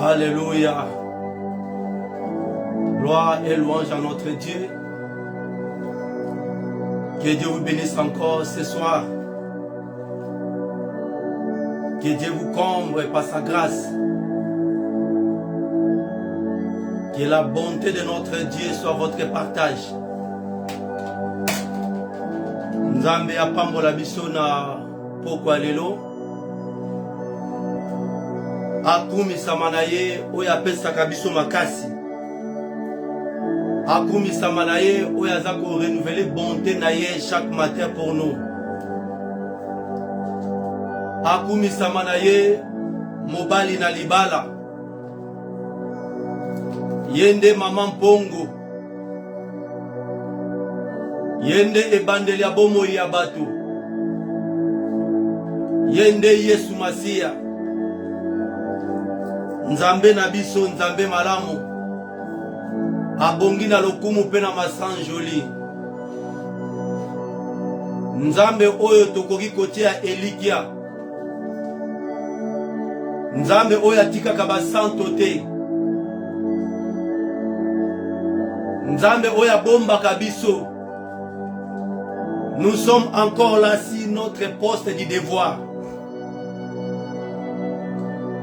Alléluia. Gloire et louange à notre Dieu. Que Dieu vous bénisse encore ce soir. Que Dieu vous comble par sa grâce. Que la bonté de notre Dieu soit votre partage. Nzambe apambola biso na pokwa lelo. Akumisama na ye oyo apesaka biso makasi. Akumisama na ye oyo aza ko renouveler bonté na ye chaque matin pour nous. Akumisama na ye mobali na libala. Yende mama mpongo. Yende ebandeli ya bomoi ya bato. Yende Yesu Masia. Nzambe na biso, Nzambe malamu. Abongi na lokumu pe na masanjoli. Nzambe oyo tokoki kotia elikia. Nzambe oyo atikaka basanto te. Nzambe oyo abombaka biso. Nous sommes encore là sur notre poste du devoir.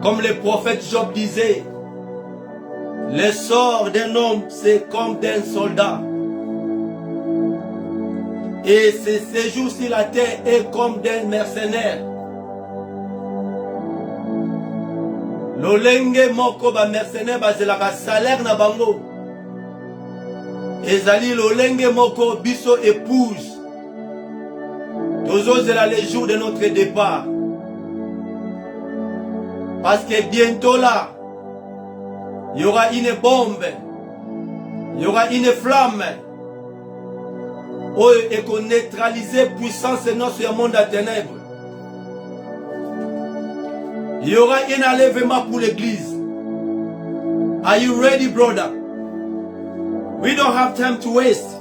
Comme le prophète Job disait, le sort d'un homme, c'est comme d'un soldat. Et ce séjour sur la terre est comme d'un mercenaire. Lolenge moko ba mercenaire bazelaka salaire na bango. Ezali lolenge moko biso épouse. Tozozela les jours de notre départ. Parce que bientôt là, il y aura une bombe, il y aura une flamme, et qu'on neutralise puissance de notre monde à ténèbres. Il y aura un enlèvement pour l'église. Are you ready, brother? We don't have time to waste.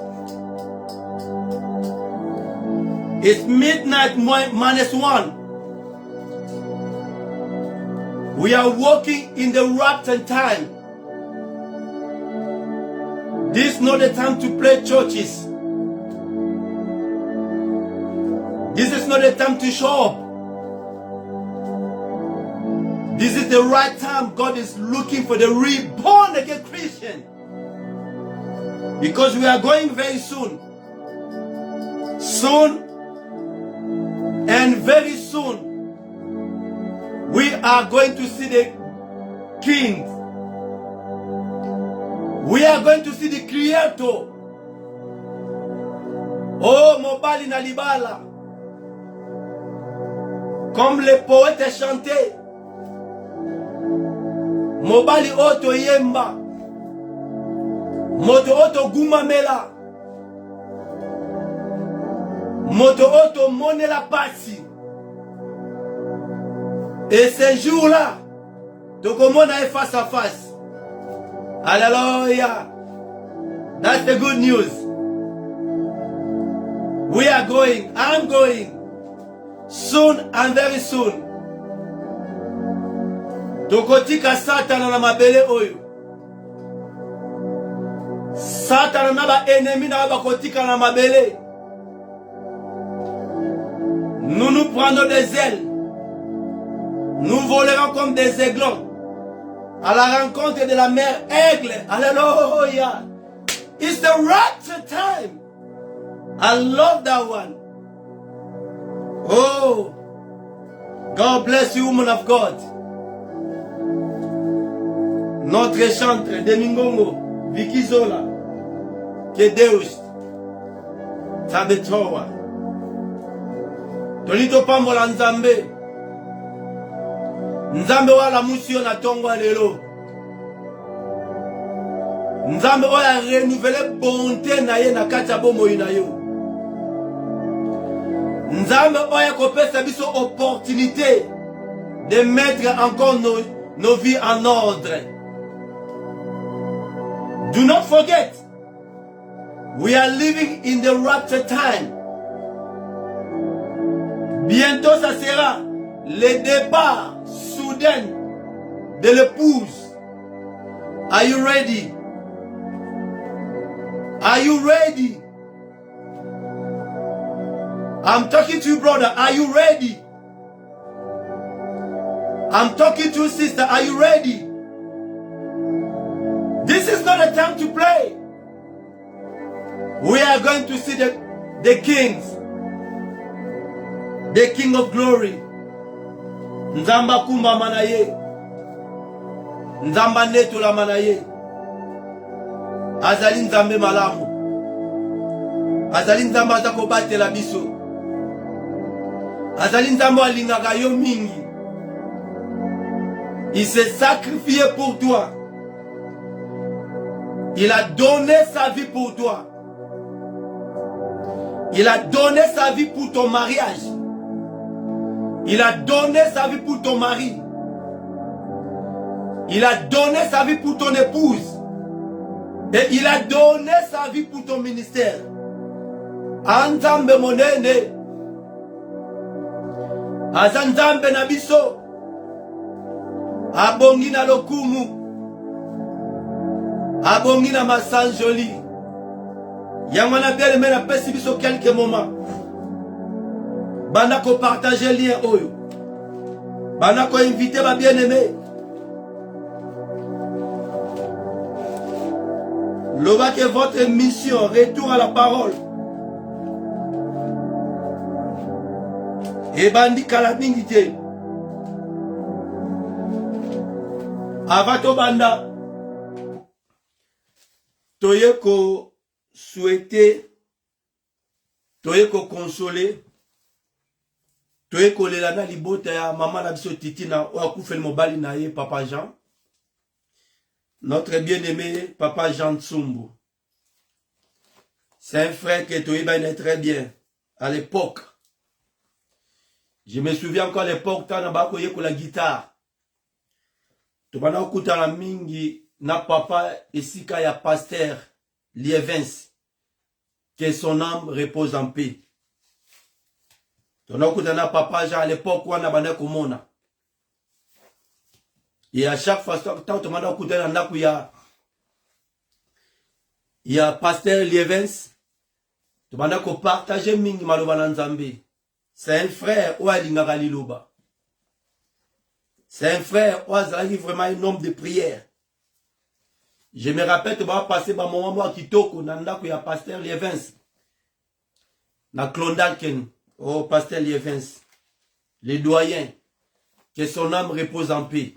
It's midnight -1. We are walking in the rapture time. This is not the time to play churches. This is not the time to show up. This is the right time. God is looking for the reborn again Christian. Because we are going very soon. Soon and very soon. We are going to see the King. We are going to see the Creator. Oh, mobali na libala. Comme les poètes chantaient. Mobali oto yemba. Moto oto gumamela. Moto oto monela pasi. Et ce jour-là, tout le monde est face à face. Hallelujah. That's the good news. We are going, I'm going, soon and very soon. Tokotika Satan na mabele oyo. Satan na ba ennemi na ba kotika na mabele. Nous prenons des ailes. Nous volerons comme des aiglons à la rencontre de la mère aigle. Alléluia. It's the rapture time. I love that one. Oh, God bless you, woman of God. Notre chantre de Mingongo, Vicky Zola, que Deus tabetoa. Tonito pambola Nzambe. Nzambe wala musio na tongwa lelo. Nzambe oya renouveler bonté na ye na kati ya bomoi na yo. Nzambe oya kopesa biso opportunité de mettre encore nos vies en ordre. Do not forget, we are living in the rapture time. Bientôt ça sera le départ soudain de l'épouse. Are you ready? Are you ready? I'm talking to you, brother. Are you ready? I'm talking to you, sister. Are you ready? This is not a time to play. We are going to see the kings. The King of Glory. Nzamba kumba manaye. Nzamba netula manaye. Azali nzambe malamu. Azali nzamba azakobate la biso. Azali nzamba alingaka yo mingi. Il s'est sacrifié pour toi. Il a donné sa vie pour toi. Il a donné sa vie pour ton mariage. Il a donné sa vie pour ton mari. Il a donné sa vie pour ton épouse. Et il a donné sa vie pour ton ministère. Anzambe monene. Azanzambe na biso. Abongi na lokumu. Abongi na masanjoli. Yamana belle mais na pesi biso quelques moments. Bana ko partager lien oyo. Bana ko inviter ma bien-aimé. Loba que votre mission, retour à la parole. Et bandi kalamingite. Avato banda. Toye ko souhaiter. Toye ko consoler. Toye ko lelana libota ya maman na biso titina o akufel mobali na ye papa Jean. Notre bien-aimé papa Jean Tsumbu. C'est un frère que Toye est très bien à l'époque. Je me souviens encore à l'époque quand on a eu la guitare. Tu vas écouter la mingi na papa et sika ya pasteur Lievens. Que son âme repose en paix. Tu vas écouter na papa Jean à l'époque où on a eu komona. Et à chaque fois, quand tu vas écouter il y a pasteur Lievens. Tu vas partager mingi maloba nzambe. C'est un frère ou alingaka liloba. C'est un frère ou azali vraiment un homme de prière. Je me rappelle que je passé par mon moment qui toque nanda ko ya pasteur Lievens. Na Klondalken, oh pasteur Lievens. Les doyens. Que son âme repose en paix.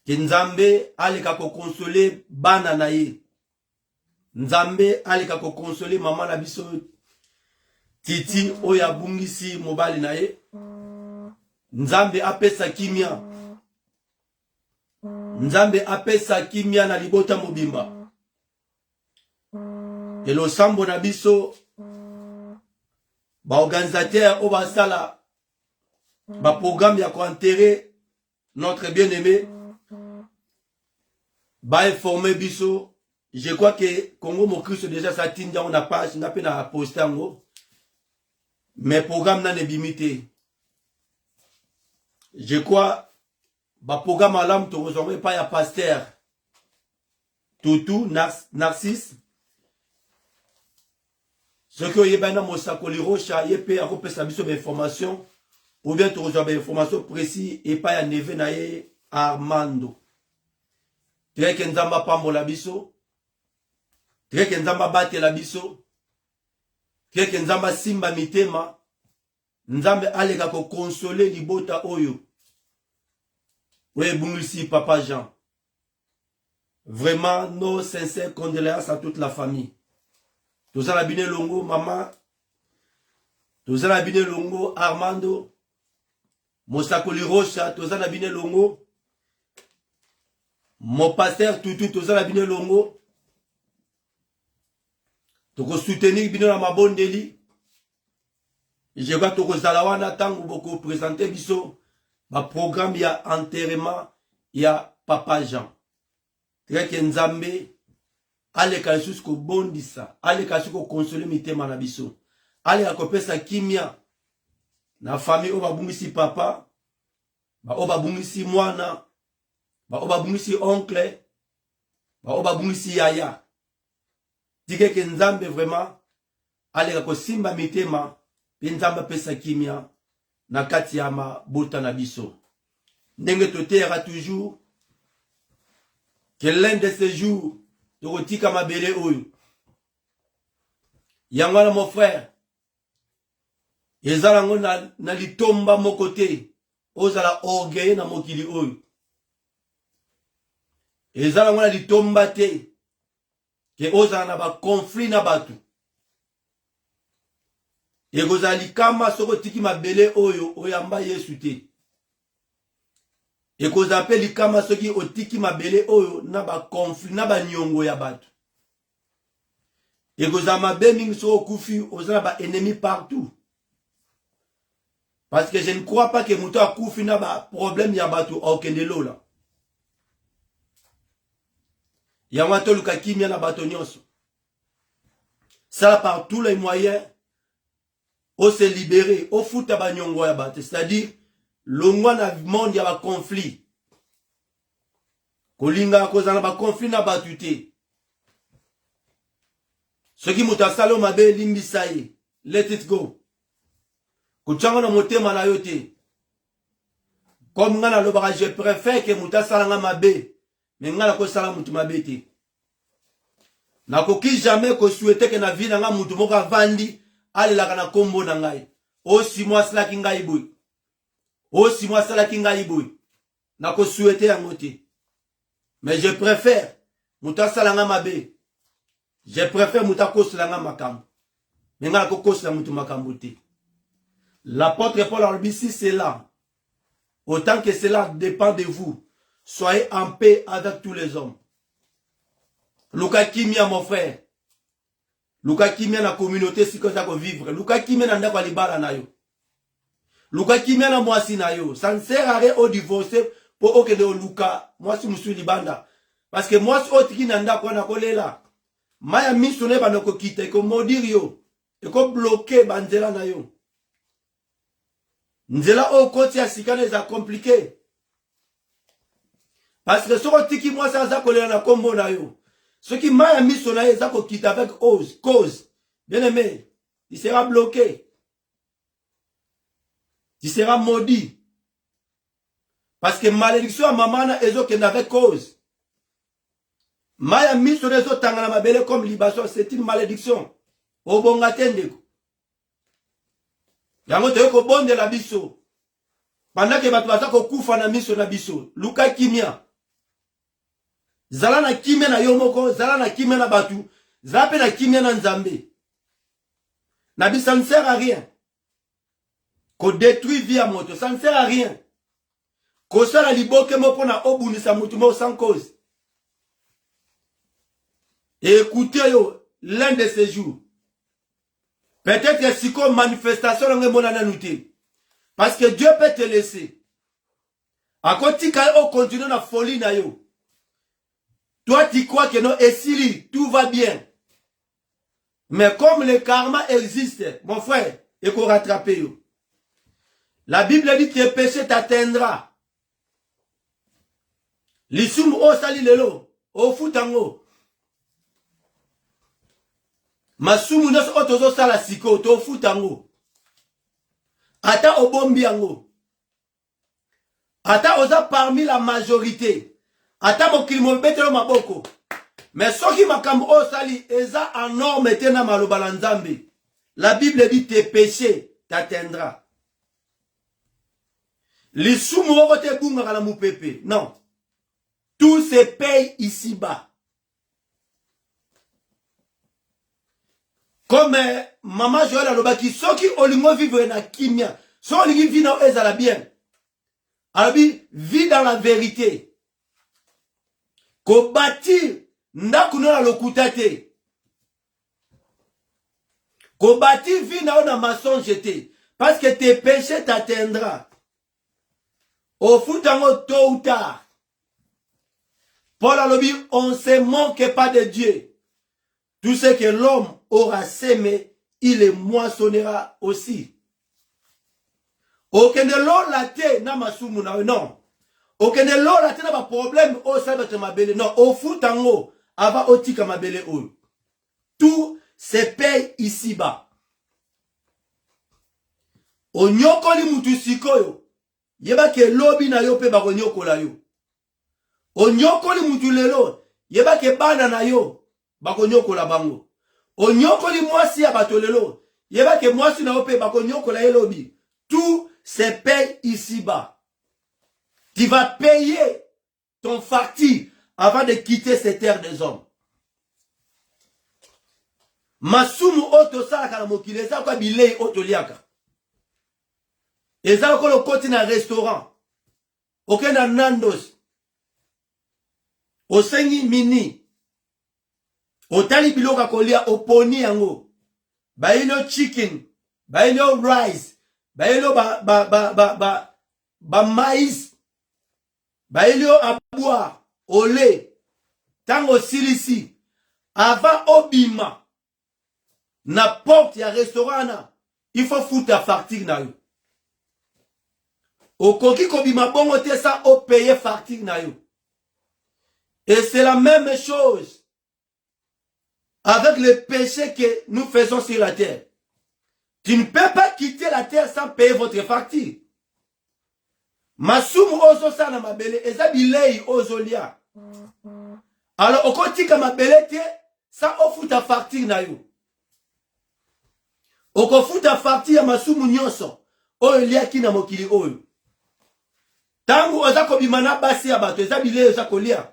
Que Nzambe aleka ko consoler bana na ye. Nzambe aleka ko consoler maman na biso Titi oya bungisi mobali na ye. Nzambe apesa kimia. Nzambe apesa kimia na libota mobimba. Et le sambo na biso ba organisateur o ba sala ba programme ya ko enterrer notre bien-aimé. Ba informer biso. Je crois que Congo Mokristo déjà sa tinja on a page na pe na poster ngo. Mais programme n'a limité. Je crois, bah programme à l'âme, tu rejoins pas ya pasteur. Toutou, Narcisse. Ce que y a ben dans Mosakoli Rocha, y a pe à repérer sa mission d'information. Ou bien tu rejoins des informations précises et pas ya neve na ye Armando. Très kenzamba pambo la biso. Très kenzamba bate la biso. Keke nzamba simba mitema. Nzambe aleka ko consoler libota oyo. Oui, bungisi papa Jean. Vraiment, nos sincères condoléances à toute la famille. Tous la bine longo, maman. Tous la bine longo, Armando. Mosakoli Rocha, tous la bine longo. Mon pasteur Toutou, tous la bine longo. Toko soutenir bino na mabondeli. Je vois toko zalawana tango boko présenter biso ba programme ya enterrement ya papa Jean. Treke Nzambe ale kasusu ko bondisa, ale kasusu ko consoler mitema na biso. Ale akopesa kimia na famille o babungisi papa, ba o babungisi mwana, ba o babungisi oncle, Oba bungisi yaya. Dike ke nzambe vraiment. Alega ko simba mitema. Nzambe pesa kimia. Na kati ya mabota na biso. Ndenge totera toujours. Que l'un de ces jours. Tokotika mabele oyo. Yangwana mon frère. Ezalango na litomba mokote. Ozala orgueil na mokili oyo. Ezalango na litomba te. Ke ozala na ba conflit na batu. Ekozala likama soko tiki mabele oyo oyamba Yesu te. Ekozala pe likama soki otiki mabele oyo na ba conflit na ba nyongo ya batu. Ekozala mabe mingi soko kufi ozala ba ennemi partout. Parce que je ne crois pas que mouto a koufi na ba problème ya batu okende lola. Yamato luka kimia na bato nyonso. Ça par tous les moyens au se libérer, au fouta ba nyongo ya batu, c'est-à-dire longwa na monde ya ba conflit. Kolinga kozana ba conflit na batu te. Ce qui mouta salo mabe limbisa ye, let it go. Kuchanga na motema na yote. Comme ngana lobaka je préfère que muta salanga mabe. Mais ngana ko sala mutu mabe te. Na koki jamais ko souhaiter que na vie na nga mutu moka vandi alelaka na kombo na ngai. O si moi sala ki ngai boy. O si moi sala ki ngai boy. Na ko souhaiter yango te. Mais je préfère muta salanga mabe. Je préfère muta ko salanga makambo. Mais ngana ko kosala mutu makambo te. L'apôtre Paul Arbissi, c'est là. Autant que cela dépend de vous. Soyez en paix avec tous les hommes. Luka Kimia, mon frère. Luka Kimia na communauté si que ça peut vivre. Luka Kimia na ndako libala na yo. Luka Kimia na mwasi na yo. Ça ne sert à rien au divorcer pour aucun de Luka. Moi si je suis libanda. Parce que moi si autre qui na ndako na kolela. Maya misone ba noko kita. Eko modir yo. Eko bloquer banzela na yo. Nzela o koti ya sikane za compliqué. Parce que soko tiki moi ça za kolela na kombo na yo. Ce qui m'a mis son aïe, ça quitte avec cause. Bien aimé, il sera bloqué. Il sera maudit. Parce que malédiction à maman ezo qui n'avait cause. M'a mis son aïe, tangana mabele comme libation, c'est une malédiction. Au bon atende. Yango te ko bonde la biso. Pendant que batu basa ko kufa na miso na biso. Luka Kimia. Zala na kimia na yomoko, zala na kimia na batu, zala pe na kimia na nzambe. Nabi, ça ne sert à rien. Qu'on détruit via moto, ça ne sert à rien. Qu'on sert à liboke mopo na obuni sa moto sans cause. Et écoutez yo, l'un de ces jours. Peut-être que si comme manifestation on est mon ananouté. Parce que Dieu peut te laisser. À côté quand on continue la folie na yo. Toi, tu crois que non, et Siri, tout va bien. Mais comme le karma existe, mon frère, il faut rattraper. La Bible dit que le péché t'atteindra. L'issum o sali lelo, o futango. Masumu nos otozo sala siko, to futango. Ata obombi yango. Ata oza parmi la majorité. Ata mokilimo betelo maboko. Mais soki makambo o sali eza en norme tena malobala nzambe. La Bible dit tes péchés t'atteindra. Lisumu oko te bunga kala mupepe. Non. Tout se paye ici-bas. Comme maman Joël alobaki soki olingo vivre na kimia. So olingi vi na ezala bien. Alabi vis dans la vérité. Ko bâtir ndakuno na lokuta te. Ko bâtir vie na ona mensonge te. Parce que tes péchés t'atteindra. Au futango tôt ou tard. Paul a dit, on ne se moque pas de Dieu. Tout ce que l'homme aura sémé, il le moissonnera aussi. Aucun de l'eau la te na masumu na non. okende lola te na ba problème o sa bato mabele. Non, au futango ava otika mabele o. Tout se paye ici-bas. Onyokoli mutu sikoyo. Yeba ke lobi na yo pe bako nyokola yo. Onyokoli mutu lelo. Yeba ke bana na yo bako nyokola bango. Onyokoli mwasi ya bato lelo. Yeba ke mwasi na yo pe bako nyokola ye lobi. Tout se paye ici-bas. Tu vas payer ton facture avant de quitter cette terre des hommes. Masumu oto salaka na mokili eza kwa bilei oto liaka. Eza ko lo koti na restaurant. Okenda Nandos. Osengi mini. Otali biloka kolia oponi yango. Bailo chicken, bailo rice, bailo ba maïs. Bailo à boire, au lait. Tango silisi. Avant obima. Na porte ya restaurant na. Il faut foutre la facture na yo. Okoki kobima bongo te sa o payer facture na yo. Et c'est la même chose avec le péché que nous faisons sur la terre. Tu ne peux pas quitter la terre sans payer votre facture. Masumu ozo sana mabele eza bilei ozo lia. Alors okotika mabele te sa ofuta facture na yo. Okofuta facture ya masumu nyonso oyo lia kina mokili oyo. Tangu oza kobima na basi ya bato eza bilei oza kolia.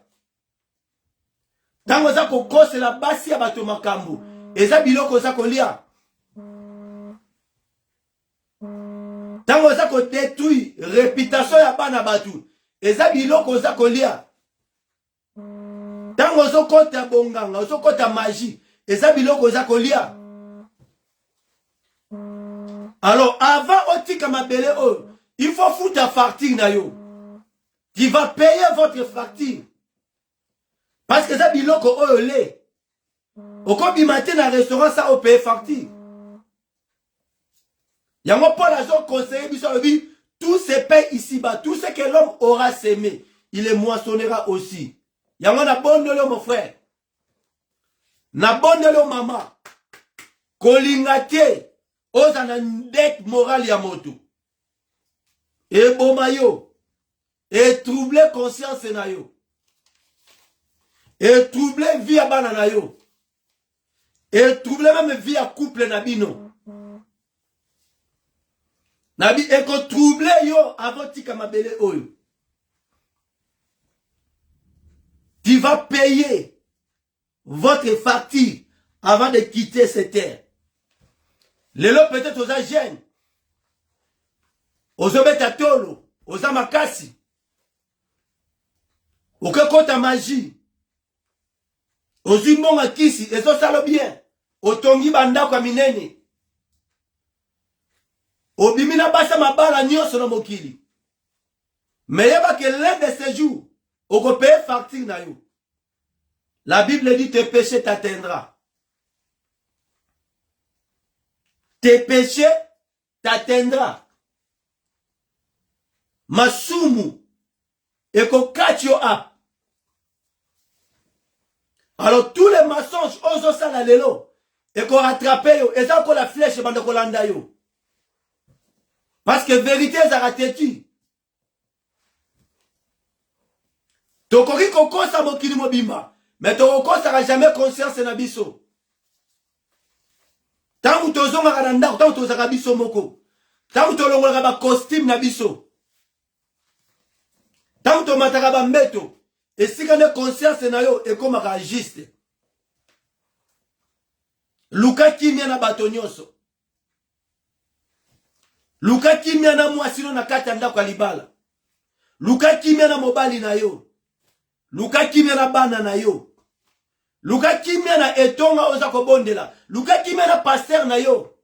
Tango oza kokosela basi ya bato makambo eza biloko oza kolia. Tango oza kodetruire réputation ya bana batu eza biloko oza kolia. Tango ozo kota bonganga ozo kota magie eza biloko oza kolia. Alors avant otika mabele oyo il faut foutre facture na yo. Tu vas payer votre facture. Parce que ça biloko oyo le. Oko bimate na restaurant ça o payer facture. Yango Paul a conseillé biso obi tout se paye ici-bas. Tout ce que l'homme aura sémé, il le moissonnera aussi. Yango na bondelo mon frère. Na bondelo maman. Kolingate oza na dette morale ya moto. Et bomayo. Et troubler conscience na yo. Et troubler vie à banana yo. Et troubler même vie à couple na bino. Nabi et ko troubler yo avant tika mabele oyo. Tu vas payer votre facture avant de quitter cette terre. Lelo peut-être aux agènes. Aux obetatolo. Aux amakasi. Au kota magie. Aux imbonga kisi. Et ça salo bien. Au tongi banda kwa minene. Au bimina basa mabala nyonso na mokili. Mais yaba que l'un de ces jours. Au ko paye facture na yo. La Bible dit tes péchés t'atteindra. Tes péchés t'atteindra. Masumu. Et qu'on catch you up. Alors tous les mensonges, ozo sala lelo. Et qu'on rattrape yo. Et ça qu'on la flèche bande kolanda yo. Parce que vérité ça ratetu. Tokoki koko sa mokili mobimba. Mais toko sera jamais conscience na biso. Tangu tozonga kananda, tangu tozaka biso moko. Tangu tolongola ba costume na biso. Tangu to mataka ba mbeto, esika ne conscience na yo ekomaka juste. Luka kimia na bato nyonso. Luka kimia na mwasino na kati ndako libala. Luka kimia na mobali na yo. Luka kimia na bana na yo. Luka kimia na etonga oza kobondela. Luka kimia na pasteur na yo.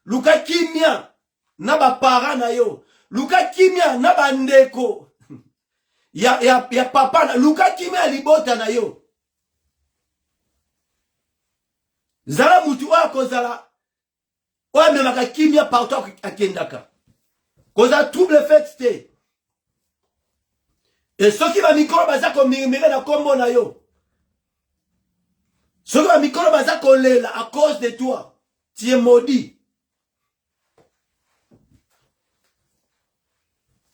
Luka kimia na ba para na yo. Luka kimia na bandeko. Ya papa na luka kimia libota na yo. Zala mutu wako zala. Oya memaka kimia partout akendaka. Koza trouble fait te. Et ceux qui va mikolo baza ko murmurer na kombo na yo. Ceux qui va mikolo baza ko lela à cause de toi. Tu es maudit.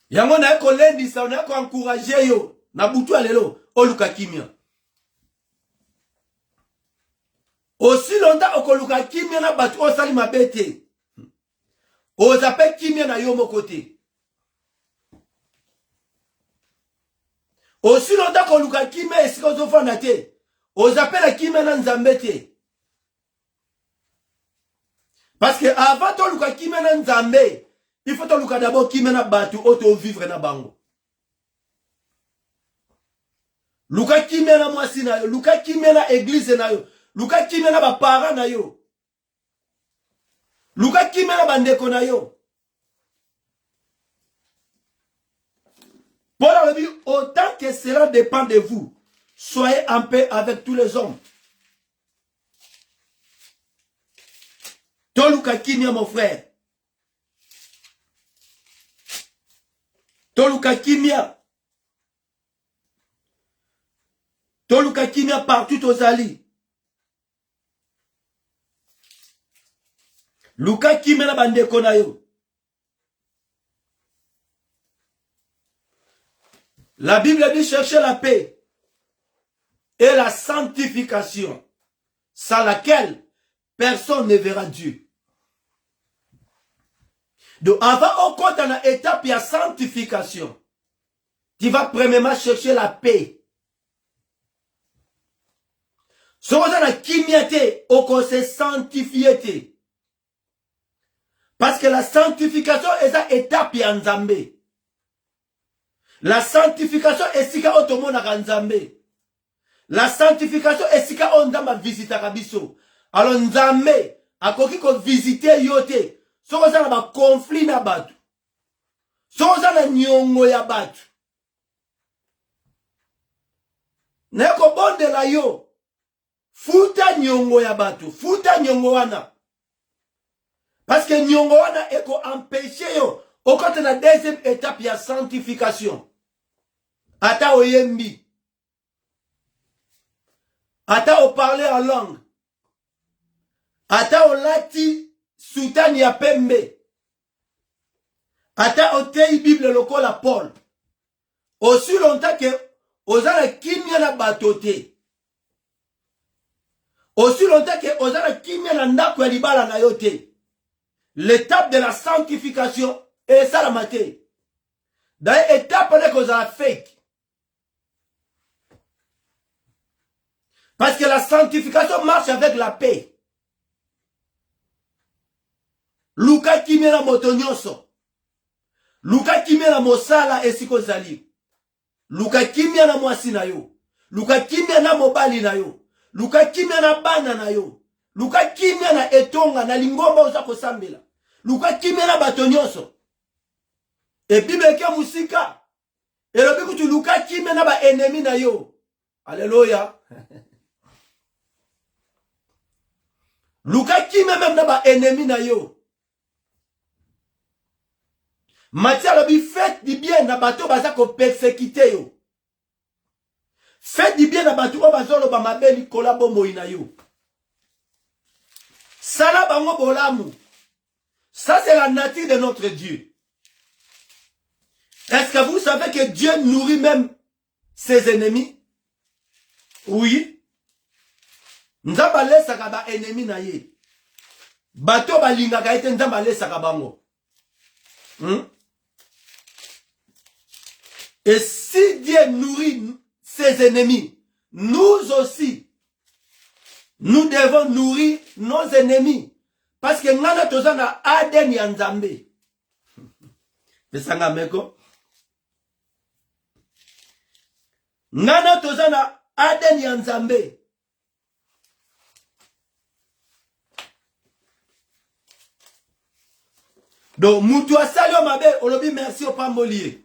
Yango na ko lendi sa na ko encourager yo na butu alelo oluka kimia. Aussi longtemps okoluka kimia na batu osali mabete. Ozape kimia na yo mokote. Aussi longtemps okoluka kimia esika ozofanda te. Ozape la kimia na nzambe te. Parce que avant to luka kimia na nzambe, il faut to luka d'abord kimia na batu oto vivre na bango. Luka kimia na mwasi na yo, luka kimia na église na yo. Luka kimia na ba parents na yo. Luka kimia na bandeko na yo. Paul a dit, autant que cela dépend de vous, soyez en paix avec tous les hommes. Toluka kimia mon frère. Toluka kimia. Toluka kimia partout aux alliés. Luka kimia na bandeko na yo. La Bible dit chercher la paix et la sanctification, sans laquelle personne ne verra Dieu. Donc avant on compte dans l'étape de la sanctification, tu vas premièrement chercher la paix. Si on a kimia on se sanctifier. Parce que la sanctification est une étape ya nzambe. La sanctification est sika otomona nzambe. La sanctification est sika ondamba visita kabiso. Alors nzambe akoki ko visiter yote. Soko za na ba conflit na batu. Soko za na nyongo ya batu. Neko bonde la yo. Futa nyongo ya batu. Futa nyongo wana. Parce que nyongo wana eko empêcher yo. Au côté de la deuxième étape, il y a sanctification. Ata oyembi. Ata o parler en langue. Ata o lati soutani ya pembe. Ata o tei Bible lokola Paul. Aussi longtemps que ozala kimia na batote. Aussi longtemps que ozala kimia na ndako ya libala na yote. L'étape de la sanctification et ça la maté. Dans l'étape que vous avez fait. Parce que la sanctification marche avec la paix. Luka kimia na motonyoso. Luka kimia na mosala esiko zali. Luka kimia na mwasi na yo. Luka kimia na mobali na yo. Luka kimia na bana na yo. Luka kimia na etonga na lingomba oza kosambela. Luka kimia na batonyoso. Et Bible ke musika. Et le biku tu luka kimia na ba ennemi na yo. Alléluia. Luka kimia même na ba ennemi na yo. Matthieu lobi faites du bien na bato baza ko persécuter yo. Faites du bien na bato o bazolo ba mabeli kolabo moina yo. Sala bango bolamu. Ça c'est la nature de notre Dieu. Est-ce que vous savez que Dieu nourrit même ses ennemis? Oui. Nzamba lesaka ba ennemi na ye. Bato balingaka ete nzamba lesaka bango. Et si Dieu nourrit ses ennemis, nous aussi, nous devons nourrir nos ennemis. Parce que ngana tozana aden ya nzambe. Pesanga meko. Ngana tozana aden ya nzambe. Donc mutu asali o mabe olobi merci au pambolier.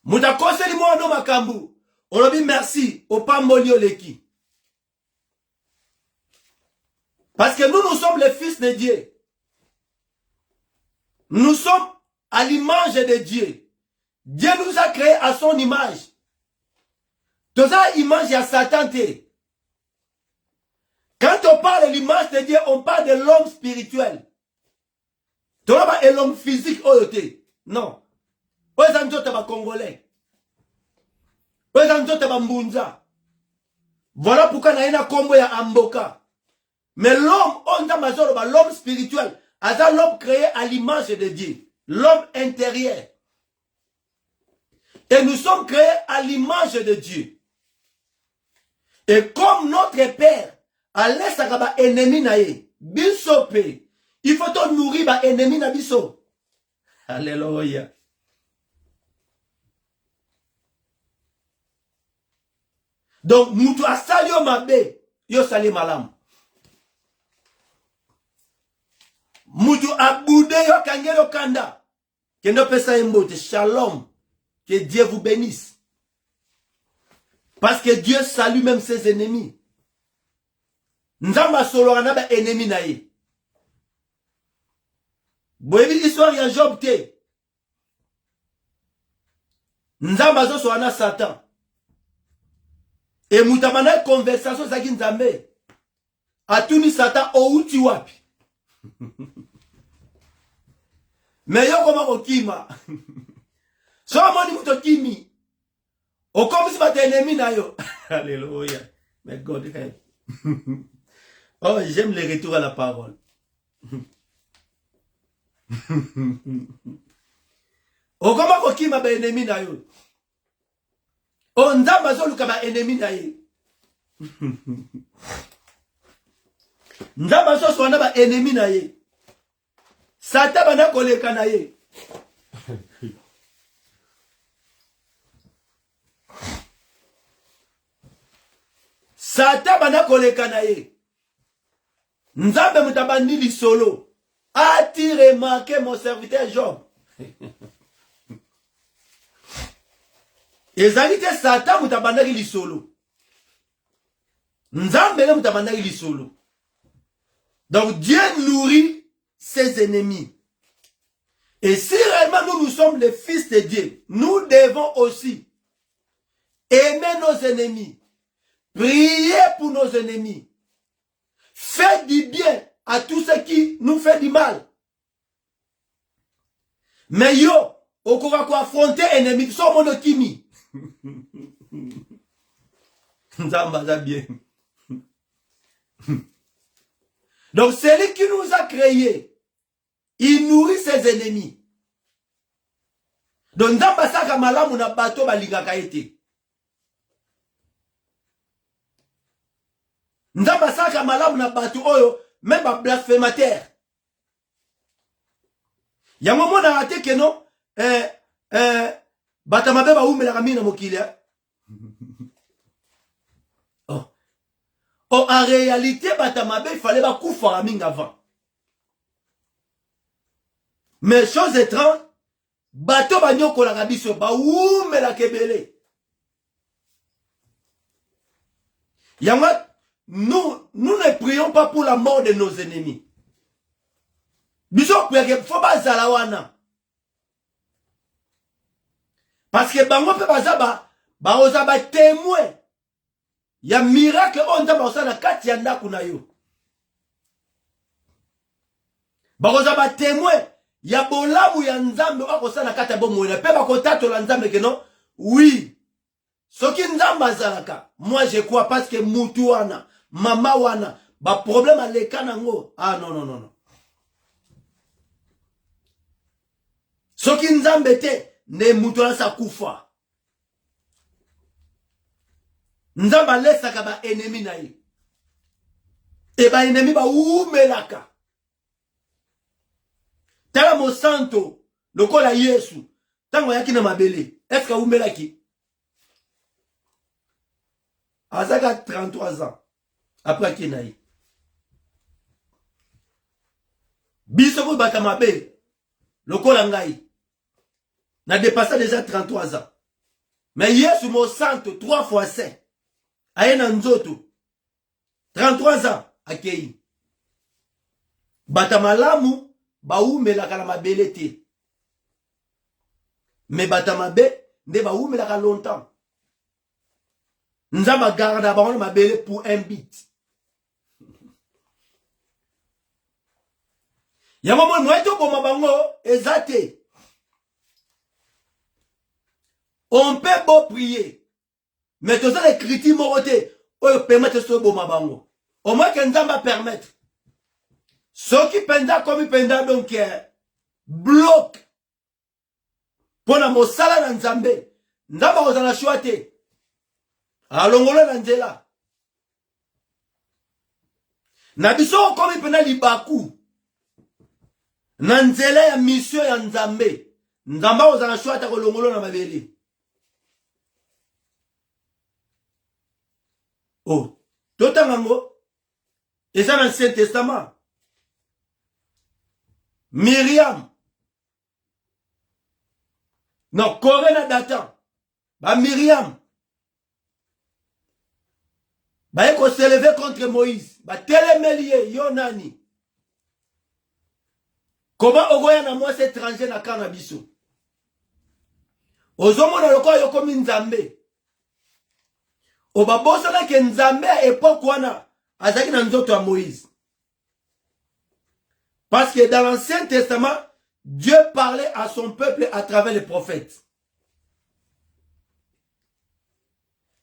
Muta koseli mo no makambu olobi merci au pambolier leki. Parce que nous sommes les fils de Dieu. Nous sommes à l'image de Dieu. Dieu nous a créés à son image. Dans cette image, il y a Satan. Quand on parle de l'image de Dieu, on parle de l'homme spirituel. Tu n'as pas l'homme physique. Non. Voilà pourquoi on a un combo à Amboka. Mais l'homme, l'homme spirituel, c'est l'homme créé à l'image de Dieu. L'homme intérieur. Et nous sommes créés à l'image de Dieu. Et comme notre Père, à l'est, ennemi nae, bisope, il faut te nourrir ba ennemi na biso. Alléluia. Donc, mutu asali yo mabe, yo sali malam. Mutu abude yo kangelo kanda. Kendo pesa imbote, shalom. Que Dieu vous bénisse. Parce que Dieu salue même ses ennemis. Nzamba solo anaba ennemi nae. Boyebi histoire ya Job te. Nzamba zo so ana Satan. Et mutamana conversation zaki nzambe. Atuni Satan outi wapi. Mais yo koma okima. So moni muto kimi. O comme si bata ennemi na yo. Alléluia. Mais God help. Oh, j'aime les retours à la parole. O koma okima ba ennemi na yo. O nzamba zo luka ba ennemi na ye. Nzamba zo so na ba ennemi na ye. Satan bana koleka na ye. Satan bana koleka na ye. Nzambe mutabandi li solo. A-t-il remarqué mon serviteur Job? Ezalite Satan mutabandaki li solo. Nzambe le mutabandaki li solo. Donc Dieu nourrit ses ennemis. Et si réellement nous sommes les fils de Dieu, nous devons aussi aimer nos ennemis. Priez pour nos ennemis. Faites du bien à tous ceux qui nous font du mal. Mais yo, on va affronter ennemi, so mono kimi. Nzamba bien. Donc celui qui nous a créés, il nourrit ses ennemis. Donc Nzamba saka malamu na bato balingaka ete. Nzamba saka malamu na batu oyo même ba blasphémateur. Yango mona ate que non batamabe ba umela kamina mokili. Oh. Oh, en réalité batamabe il fallait ba kufa kaminga avant. Mais chose étrange, bato banyoko la kabiso ba umela kebele. Yango nous ne prions pas pour la mort de nos ennemis. Parce que bango pe bazaba ba ozaba témoin. Il y a miracle on t'a ba na kati ya ndaku na yo. Ba ozaba témoin. Il y a bolamu ya nzambe akosa na kati ya bomo na pe ba kotato la nzambe que non. Oui. Soki nzamba zalaka. Moi je crois parce que mutu wana Mama wana, ba problème à l'écanango. Ah non, non, non, non. Soki nzambe te, ne mutola sa kufa. Nzamba lesa ka ba ennemi na ye. E ba ennemi ba umelaka. Tala mo santo, lokola Yesu. Tango yaki na mabele. Est-ce que umelaki? Azaka 33 ans. Après Kenaï. Bisoko Batamabe, le Kolangaï, n'a dépassé déjà 33 ans. Mais hier, sur mon santo, 3 fois 7, Ayen Nzoto, 33 ans, à Kei. Batamalamu, Baou, mais la Kalamabelete. Mais batamabe, ne ba ou me la longtemps. Nzamba garda ba on ma belé pour un bit. Yama mo moito ko mabango ezate. On peut beau prier. Mais tous les critiques moroté, on permettre ce beau mabango. Au moins que Nzamba permettre. Ceux qui pendent comme ils pendent donc bloc. Pour la mosala na Nzambe. Nzamba ozala choate. Alongolo na nzela. Na biso comme ils pendent libaku. Na nzela ya mission ya Nzambe. Nzamba ozala choate ko longolo na mabele. Oh, totangango. Et ça dans l'Ancien Testament. Myriam. Non, Corée Datan. Bah Myriam. Bah il faut s'élever contre Moïse. Bah télémélier, Yonani. Comment ogoya na moi c'est étranger na cannabis. Ozomo na loko yoko Nzambe. Obabosa na ke Nzambe époque wana azaki na nzoto ya Moïse. Parce que dans l'Ancien Testament, Dieu parlait à son peuple à travers les prophètes.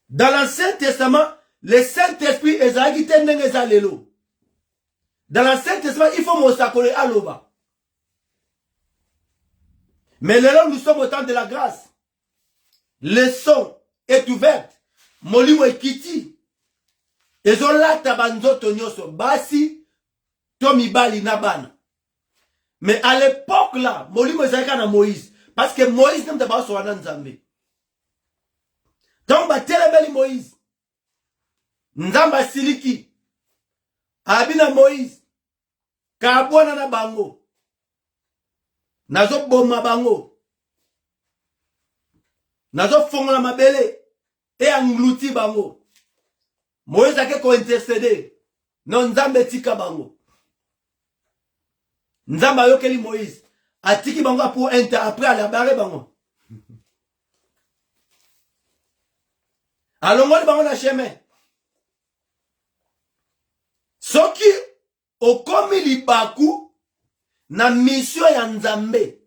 Dans l'Ancien Testament, le Saint-Esprit est Dans l'Ancien Testament, il faut m'osakole à l'oba. Mais là, nous sommes au temps de la grâce. Le son est ouvert. Molimo ekiti. Ezola tabanzo tonyoso. Basi, tomibali nabana. Mais à l'époque là, Molimo ezalaka na Moïse. Parce que Moïse n'aime pas son Nzambe. Donc, batelebeli Moïse. Nzamba siliki. Abina Moïse. Kabwana na bango. Nazo boma bango. Nazo fonga mabele. Et englouti bango. Moïse a ko intercéder. Non Nzambe tika bango. Nzamba yokeli Moïse. Atiki bango pour après à la barre bango. Alors moi bango na chemin. Soki okomi libaku na mission ya Nzambe.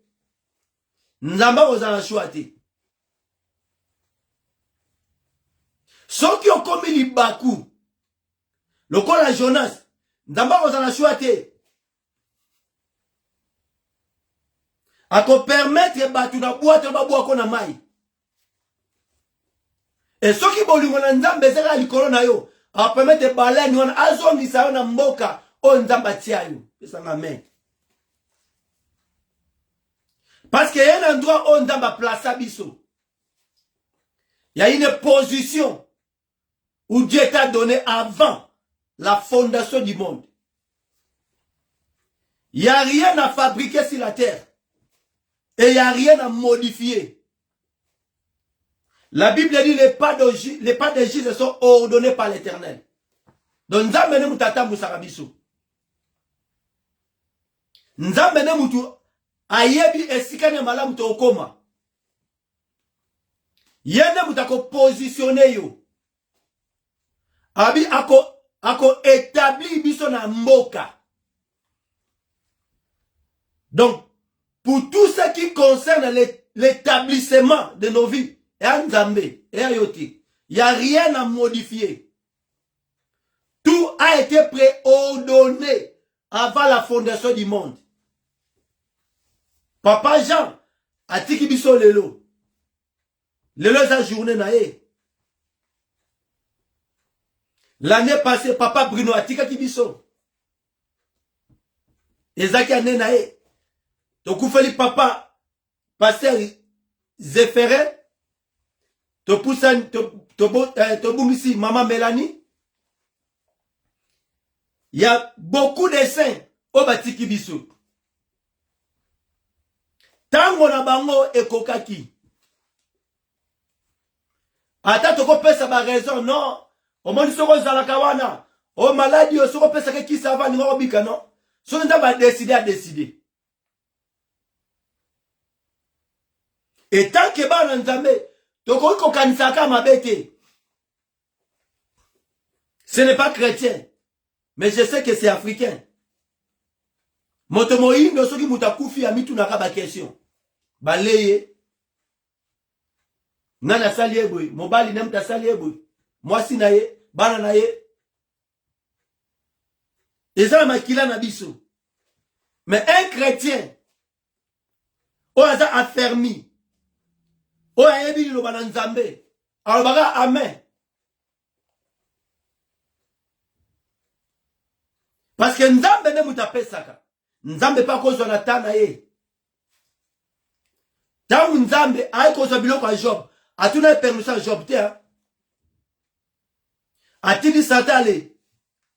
Nzamba ozala choate. Soki okomi libaku lokola Jonas. Nzamba ozala choate. Ako permettre batu na boîte ba boako na mai. Et soki bolingo na Nzambe zela likolo na yo, a permettre baleni wana azongisa yo na mboka o Nzamba tia yo. Pesa amen. Parce qu'il y a un endroit où Nzamba place biso. Il y a une position où Dieu t'a donné avant la fondation du monde. Il n'y a rien à fabriquer sur la terre. Et il n'y a rien à modifier. La Bible dit les pas de Jésus sont ordonnés par l'Éternel. Donc Nzambe ne mutata musarabiso. Nzambe ne mutu ayebi esikane malamu to okoma. Yene mutako positionner yo. Abi ako établi biso na mboka. Donc pour tout ce qui concerne l'établissement de nos vies, il n'y a rien à modifier. Tout a été préordonné avant la fondation du monde. Papa Jean a tiki biso lelo. Lelo sa journée nae. L'année passée, papa Bruno a tika kibiso. Ezaki ane nae. Tokoufeli papa, pasteur Zéphéré, Tobumisi, maman Mélanie. Il y a beaucoup de saints au Batiki Bissou. Tango na bango e kokaki. Ata toko pesa ba raison, non. O moni soko zalaka wana. O maladi o soko pesa ke kisava ni ngobika, non. So nda ba décider à décider. Et tant que bana nzambe, toko ko kanisaka mabete. Ce n'est pas chrétien. Mais je sais que c'est africain. Motomoi no soki mutakufi amitu nakaba question. Baleye. Nana sali eboy, mobali nemta sali eboy. Mwasi na ye, bana na ye. Eza makila na biso. Mais un chrétien, oaza affermi, oa ebi lo bana nzambe, alobaka amen. Parce que nzambe ne mutapesaka. Nzambe pa kozwa na tana ye. Tangu nzambe ay kozwa biloko a Job, atuna permission Job te. Atili satale,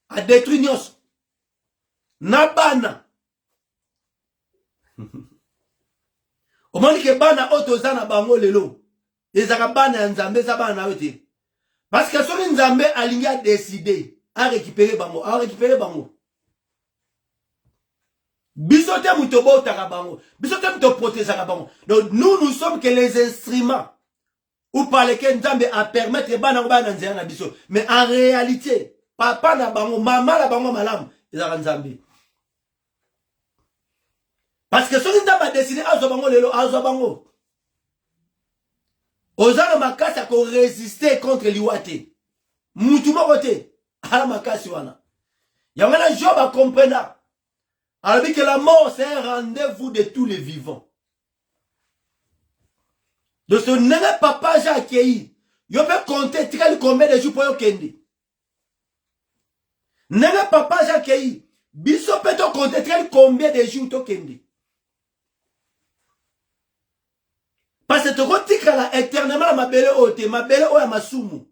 a détruit nyos. Nabana. Omoni ke bana otoza na bango lelo. Ezaka bana ya nzambe za bana ote. Parce que soki nzambe alingi a décider a récupérer bango. Bisote mutobo bango. Bisote muto protéger bango. Donc nous sommes que les instruments ou par lesquels nzambe a permettre bana bana nzela na biso. Mais en réalité, papa na bango, mama na bango malamu, ezaka nzambe. Parce que soki nzambe a décidé azo bango lelo, azo bango. Ozana makasi ko résister contre liwate. Mutu moko te, ala makasi wana. Yangana Job a comprendre. Alors que la mort c'est un rendez-vous de tous les vivants. De ce n'est papa j'ai accueilli. Yo peut compter combien de jours pour yo kende. N'est papa j'ai accueilli. Biso peut compter combien de jours to kende. Parce que tu tika éternellement la mabele ote, mabele oya masumu.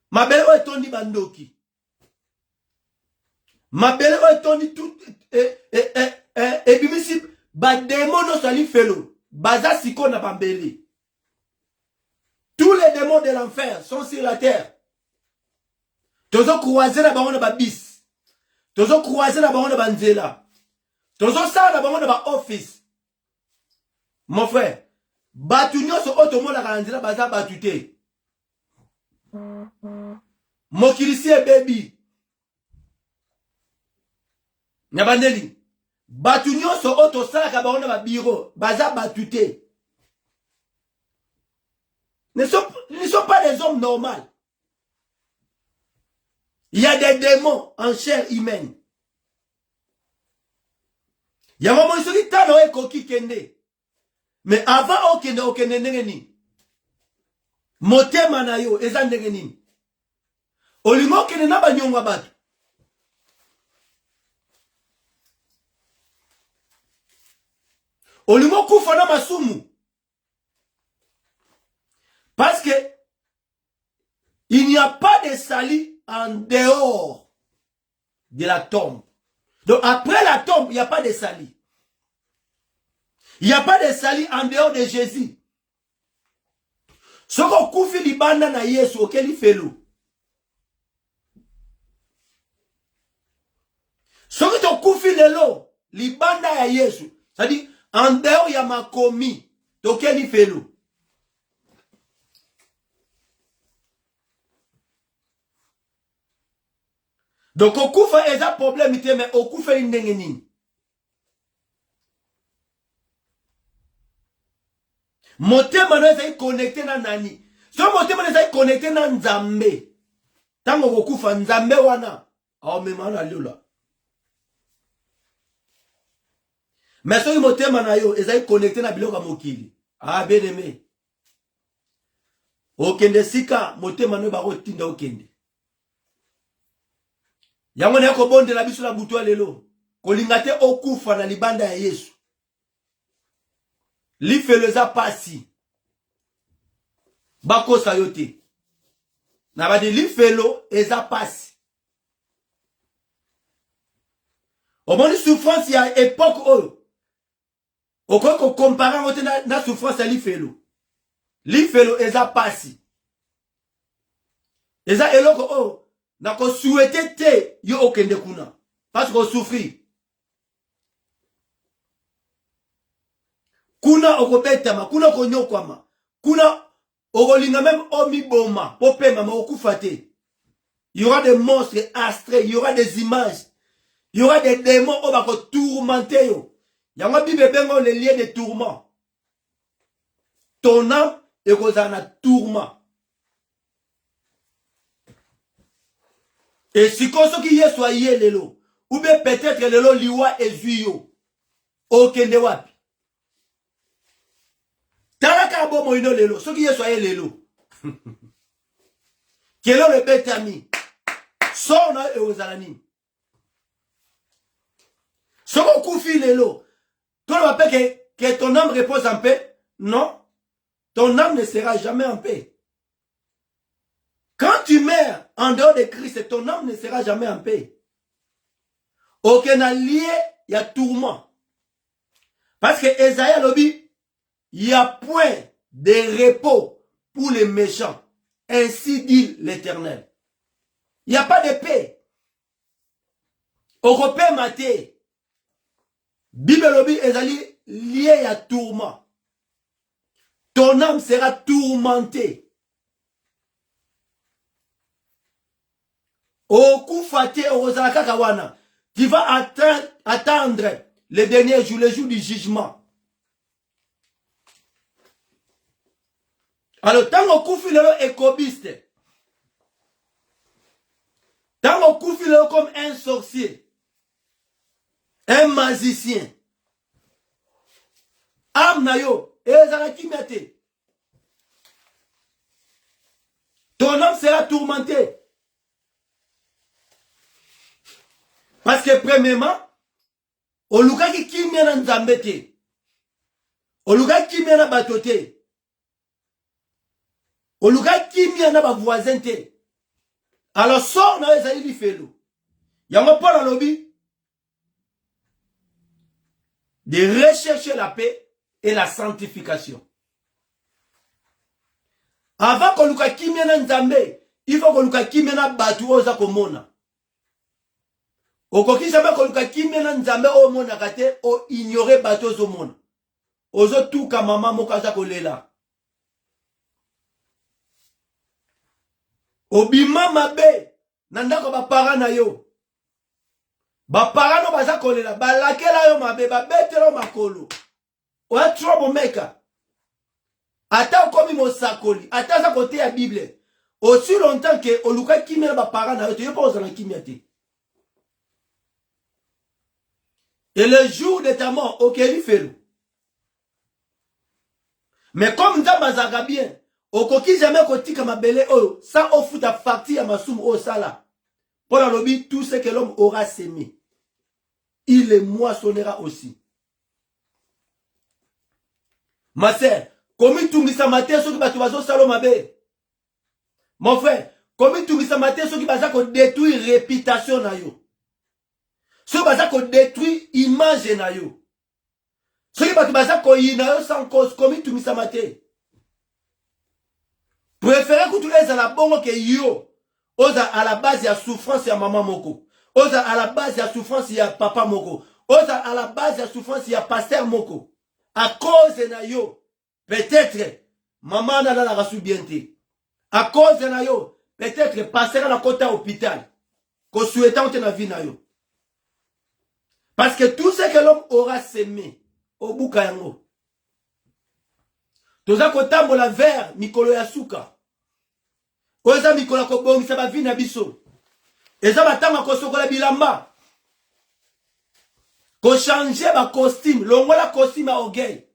Mabele oya tondi bandoki. Mabele oya tondi tout et bimisi ba démon no sali felo. Baza siko na bambele. Tous les démons de l'enfer sont sur la terre. Tozo croiser na bango na babis. Tozo croiser na bango na banzela. Tozo sa na bango na ba office. Mon frère, batu nyoso otomona kanzela baza batute. Mokilisi baby. Nyabandeli. Batu nyoso otosala ka bango na ba bureau, baza batute. Ne sont pas des hommes normaux. Il y a des démons en chair humaine. Il y a un moment où tano e koki kende. Mais avant okende ndenge nini. Motema na yo eza ndenge nini. Olingo kende na banyongwa batu. Olingo kufa na masumu. Parce que il n'y a pas de salut en dehors de la tombe. Donc après la tombe, il n'y a pas de salut. Il n'y a pas de salut en dehors de Jésus. Ce qu'on koufi libanda na Yesu, auquel il fait l'eau. Ce qu'on koufi de l'eau, libanda ya Yesu. C'est-à-dire, en dehors, il y a ma commis, auquel il fait l'eau. Donc, au koufa, il y a un problème, mais au koufa, il n'y a pas. Motema na eza connecté na nani. So motema na eza connecté na nzambe. Tango kokufa nzambe wana. Aomema na liola. Mais so motema na yo eza connecté na biloko mokili. Ah bien aimé. Okende sika motema no ba kotinda okende. Yango na ko bonde la biso la butu lelo. Kolingate okufa na libanda ya Yesu. Li feleza pasi. Bako sayote. Na ba de li felo eza pasi. Omoni souffrance ya époque oyo. Okoko comparer ngote na souffrance ya li felo. Li felo eza pasi. Eza eloko oyo na ko souhaiter te yo okende kuna. Parce qu'on souffrit. kuna okobetama, kuna okonyokwama, kuna okolinga même omiboma, popema ma okufate. Il y aura des monstres astrés, il y aura des images, il y aura des démons qui vont tourmenter. Il y a les liens de tourment. Ton âme est un tourment. Et si ce qui est soit yé lelo, ou bien peut-être lelo liwa et zuyo, okende wapi. Talaka abo moino lelo, ce qui est soit yé lelo. Quel est le bétami? Son et aux alanis. Ce qu'on confie lelo, toi ne vas pas que ton âme repose en paix? Non. Ton âme ne sera jamais en paix. Quand tu meurs en dehors de Christ, ton âme ne sera jamais en paix. Aucun allié, il y a tourment. Parce que Esaïe lobby, il n'y a point de repos pour les méchants. Ainsi dit l'Éternel. Il n'y a pas de paix. Au maté. Bible lobby, Esaïe lié à tourment. Ton âme sera tourmentée. Au coup faté, tu vas attendre le dernier jour, le jour du jugement. Alors, tant qu'on coup est écobiste, tant qu'on coup comme un sorcier, un magicien, amnayo, et les ton âme sera tourmenté. Parce que premièrement, oluka ki kimia na nzambete, oluka kimia na batote, oluka kimia na ba voisin te. Alors sort na ezali li felo. Yango pour la lobby de rechercher la paix et la sanctification. Avant que oluka kimia na nzambe, il faut que oluka kimia na batu oza komona. Okoki jamais koluka kimena nzambe o mona kate o ignorer bateau zo mona. Ozo tuka mama mokaza kolela. Obima mabe nandako ba para na yo. Ba para no baza kolela, ba lakela yo mabe, ba betelo makolo. O a troublemaker. Ata okomi mosakoli, ata za kote ya Bible. Aussi longtemps que oluka kimena ba para na yo, te yo pa ozana kimia te. Et le jour de ta mort, ok, il fait. Mais comme Nzambazaga bien, okoki jamais kotika mabele oh, ça offre ta facture à ma soum au sala. Pour la lobby, tout ce que l'homme aura sémé, il les moissonnera aussi. Ma sœur, comme tu me matin, ceux qui battent salomabe. Mon frère, comme tu me matin, ceux qui battent détruire réputation na yo. Ceux qui détruit l'image na yo. Ceux qui détruit sans cause, comme tu m'as maté. Préférez que tu es à la bonne que yo. Oza à la base, il y a souffrance, il y a maman moko. Oza à la base, il y a souffrance, il y a papa moko. Oza à la base, il y a souffrance, il y a pasteur moko. À cause na yo, peut-être, maman n'a la rassou bien té. À cause na yo, peut-être, pasteur na côté à l'hôpital. Qu'on souhaitant te na vie na yo. Parce que tout ce que l'homme aura sémé au Bukayango. Toza kotambola vers mikolo ya suka. Oza mikolo ko bongisa ba vie na biso. Eza batanga ko sokola bilamba. Ko changer ba costume, longola costume à orgueil.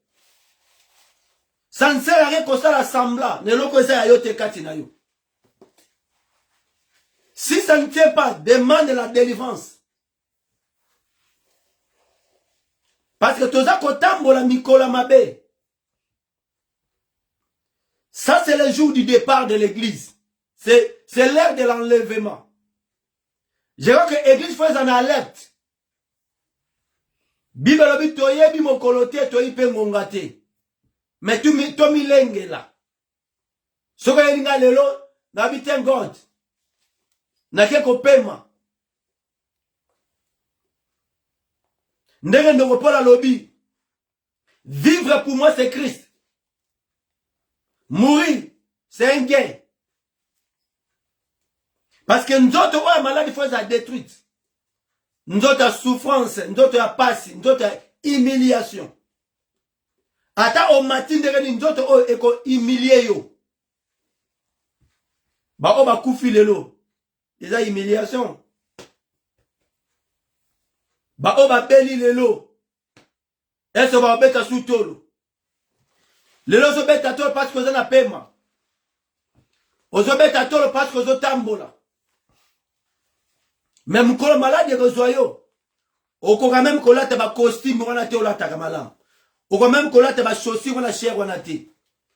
Ça ne sert à rien qu'on ça semblant, ne loko eza ya yote kati na yo. Si ça ne tient pas, demande la délivrance. Parce que toza kotambola mikola mabe. Ça c'est le jour du départ de l'église. C'est l'heure de l'enlèvement. Je vois que l'église fait en alerte. Bible lobi toyebi mokolote toyipe ngongate. Mais tu mi lenge là. Soko yelinga lelo na biten God. Na keko pema. Ndenge ndongo pola lobi. Vivre pour moi, c'est Christ. Mourir, c'est un gain. Parce que nous autres, ouais, maladie, il faut être détruite. Nous autres, souffrance, nous autres, passe, nous autres, humiliation. Ata au matin de nous autres, eko humilié yo. Ba o ba koufi lelo. Déjà humiliation. Ba o ba beli lelo. Est-ce ba beta sous tolo. Lelo zo beta tolo parce que zo na pema. Ozo beta tolo parce que zo tambola. Même ko malade ko zoyo. Oko quand même ko la te ba costume wana te ola ta kamala. Oko même ko la te ba chaussure wana cher wana te.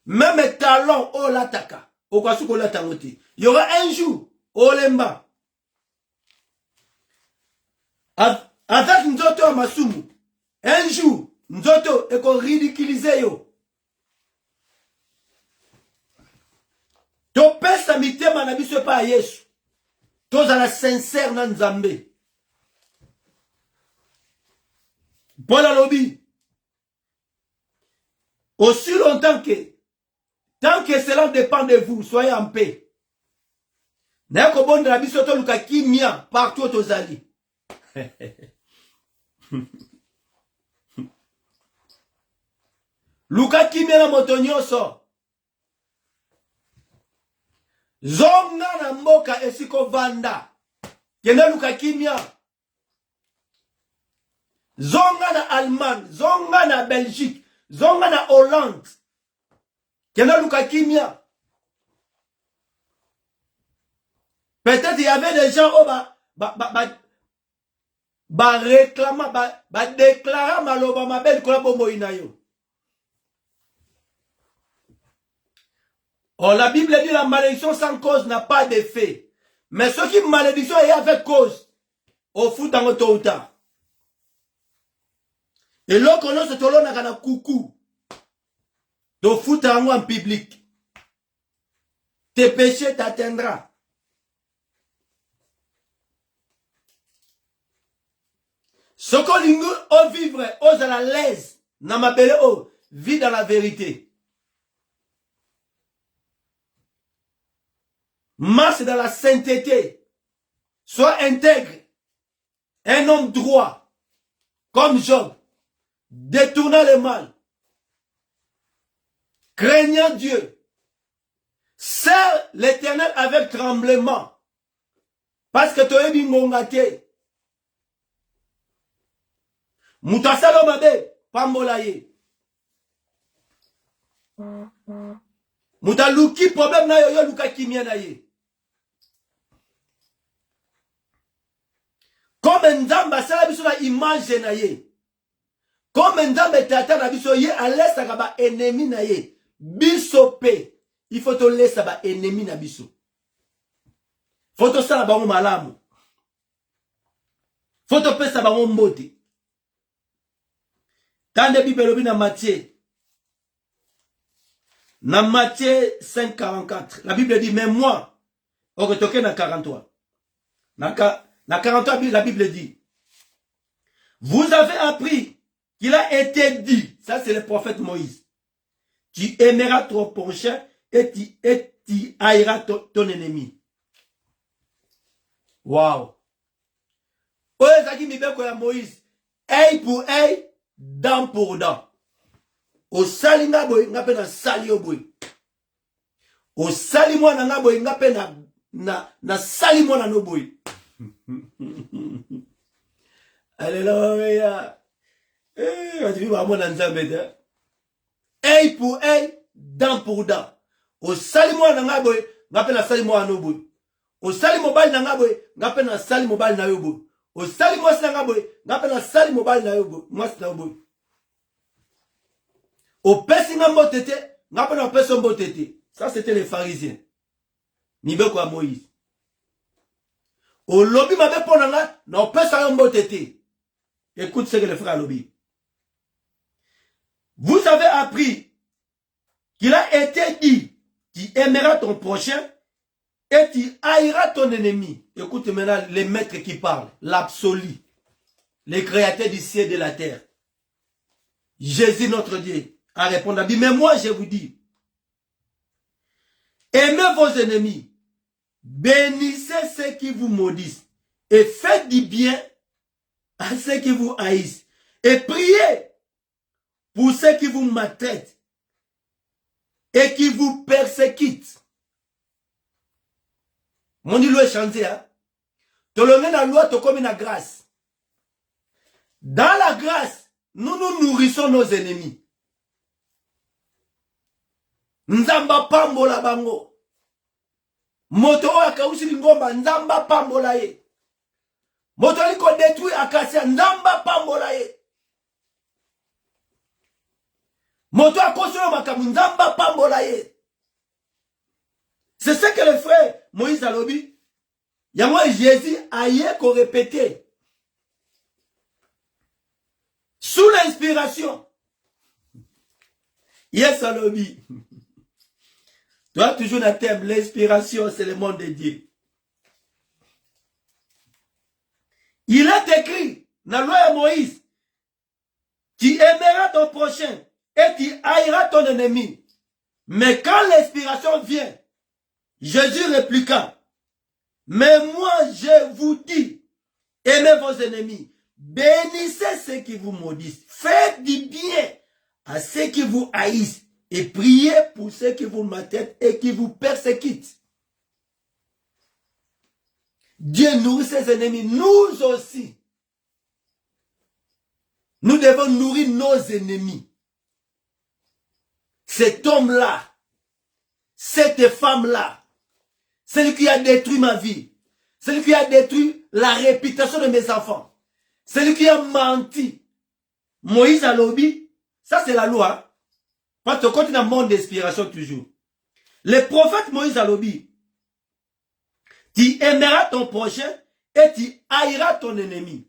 Même talon o la taka. Oko su ko la tangote. Il y aura un jour au lemba. Avec Nzoto à Masumu. Un jour, Nzoto est qu'on ridiculise yo. To pesa mitema na biso pa Yesu. To za la sincère na Nzambe. Paul a lobby. Aussi longtemps que tant que cela dépend de vous, soyez en paix. N'ayako bon de la biso to luka kimia partout tozali. Luka kimia na motonyoso. Zonga na mboka esiko vanda. Kende luka kimia. Zonga na Allemagne, zonga na Belgique, zonga na Hollande. Kende luka kimia. Peut-être il y avait des gens au réclamant, déclarant maloba ma belle kolabombo inayo. Oh, la Bible dit la malédiction sans cause n'a pas d'effet. Mais ceux qui malédiction est avec cause, au fout dans tôt ou tard. Et l'autre on se tolo na kana coucou. Do fout en public. Tes péchés t'atteindra. Ce qu'on lingue au vivre, aux à la l'aise, n'a ma belle eau, vit dans la vérité. Marche dans la sainteté. Sois intègre. Un homme droit. Comme Job. Détournant le mal. Craignant Dieu. Serre l'Éternel avec tremblement. Parce que tu es bingongate. Mutasalo mabe, pambolaye. Mutaluki problème na yo luka kimia na ye. Comme nzamba sala biso na image na ye. Comme nzamba tata na biso ye alesa ka ba ennemi na ye. Biso pe, il faut to lesa ba ennemi na biso. Faut to sala ba mo malamu. Faut to pesa ba mo mbote. Quand la Bible est dans Matthieu, 5,44, la Bible dit, mais moi, on retourne dans 43. Dans 43, la Bible dit, vous avez appris qu'il a été dit, ça c'est le prophète Moïse, tu aimeras ton prochain et tu haïras ton ennemi. Wow. Oye, ça qui me dit que Moïse, œil pour œil, dent pour dent. Au sali nga boy nga pe na sali boy. Au sali mo na nga boy nga pe na sali mo na no boy. Alléluia. On dit va mo na nzambe de. Œil pour œil, dent pour dent. Au sali mo na nga boy nga pe na sali mo na no boy. Au sali mobile na nga boy nga pe na sali mobile na yo boy. Au sali mo na nga boy nga pe na sali mobile na yo boy. Moi na boy. Au pessinga mbotete, n'a pas de personne mbotete. Ça c'était les pharisiens. Nibe kwa Moïse. Au lobby m'avait pour n'a personne mbotete. Écoute ce que le frère lobby. Vous avez appris qu'il a été dit, tu aimeras ton prochain et tu haïras ton ennemi. Écoute maintenant les maîtres qui parlent, l'absolu, les créateurs du ciel et de la terre. Jésus notre Dieu a répondu, mais moi je vous dis, aimez vos ennemis, bénissez ceux qui vous maudissent, et faites du bien à ceux qui vous haïssent, et priez pour ceux qui vous maltraitent et qui vous persécutent. Mon dit loi chanté, hein? Tolongé na loi, to comme la grâce. Dans la grâce, nous nous nourrissons nos ennemis. Nzamba pambola bango. Moto o akausi lingomba, nzamba pambola ye. Moto liko détruit akasia, nzamba pambola ye. Moto a construit makamu, nzamba pambola ye. C'est ce que le frère Moïse a lobby. Il y a moi Jésus a qu'on répété. Sous l'inspiration. Yes, à lobby. Toi, toujours dans thème, l'inspiration, c'est le monde de Dieu. Il est écrit dans la loi de Moïse, tu aimeras ton prochain et tu haïras ton ennemi. Mais quand l'inspiration vient, Jésus répliqua, mais moi je vous dis, aimez vos ennemis, bénissez ceux qui vous maudissent, faites du bien à ceux qui vous haïssent et priez pour ceux qui vous maltraitent et qui vous persécutent. Dieu nourrit ses ennemis, nous aussi. Nous devons nourrir nos ennemis. Cet homme-là, cette femme-là, celui qui a détruit ma vie, celui qui a détruit la réputation de mes enfants, celui qui a menti. Moïse a lobby, ça c'est la loi. Parce qu'on est dans le monde d'inspiration toujours. Le prophète Moïse a lobby, tu aimeras ton prochain et tu haïras ton ennemi.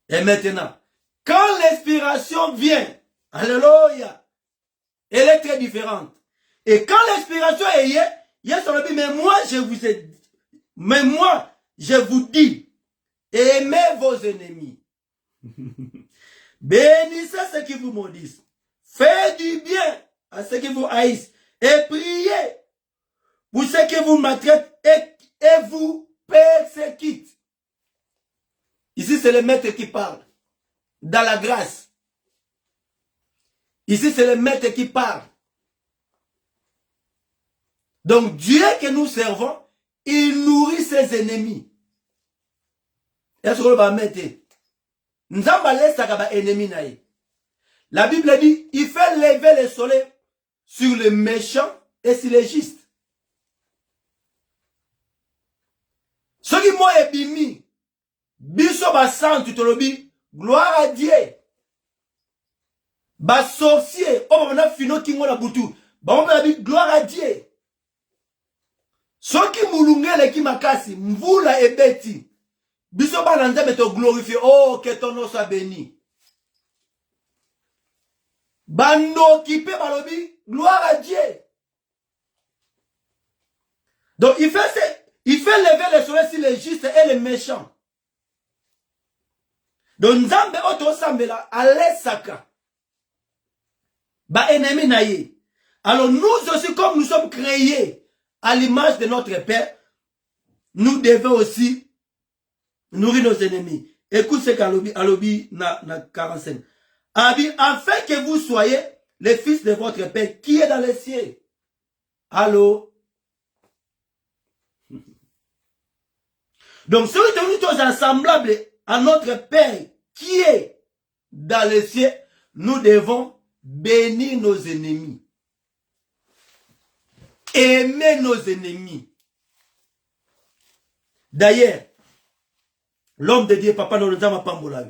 Et maintenant, quand l'inspiration vient, alléluia, elle est très différente. Et quand l'inspiration est hier, mais moi je vous dis, aimez vos ennemis. Bénissez ceux qui vous maudissent. Faites du bien à ceux qui vous haïssent. Et priez pour ceux qui vous maltraitent et vous persécutent. Ici, c'est le maître qui parle. Dans la grâce. Ici, c'est le maître qui parle. Donc, Dieu que nous servons, il nourrit ses ennemis. Est-ce qu'on va mettre? La Bible dit, il fait lever le soleil sur les méchants et sur les justes. Ce qui m'a ébimi, biso ba santu tolobi, gloire à Dieu. Ba sorcier, oh on a fino kingo na butu, ba on a dit gloire à Dieu. Ce qui moulungele qui makasi, mvula ebeti, biso ba nanda beto glorifier, oh que ton nom soit béni. Bando qui peut balobi, gloire à Dieu. Donc il fait lever le soleil sur les justes et les méchants. Donc Nzambe oto sambela alesaka. Ba ennemi naye. Alors nous aussi, comme nous sommes créés à l'image de notre Père, nous devons aussi nourrir nos ennemis. Écoute ce qu'Alobi na 45. Afin que vous soyez les fils de votre Père qui est dans les cieux. Allô? Donc, si nous sommes semblables à notre Père qui est dans les cieux, nous devons bénir nos ennemis. Aimer nos ennemis. D'ailleurs, l'homme de Dieu, Papa Nono, Zama Pambola.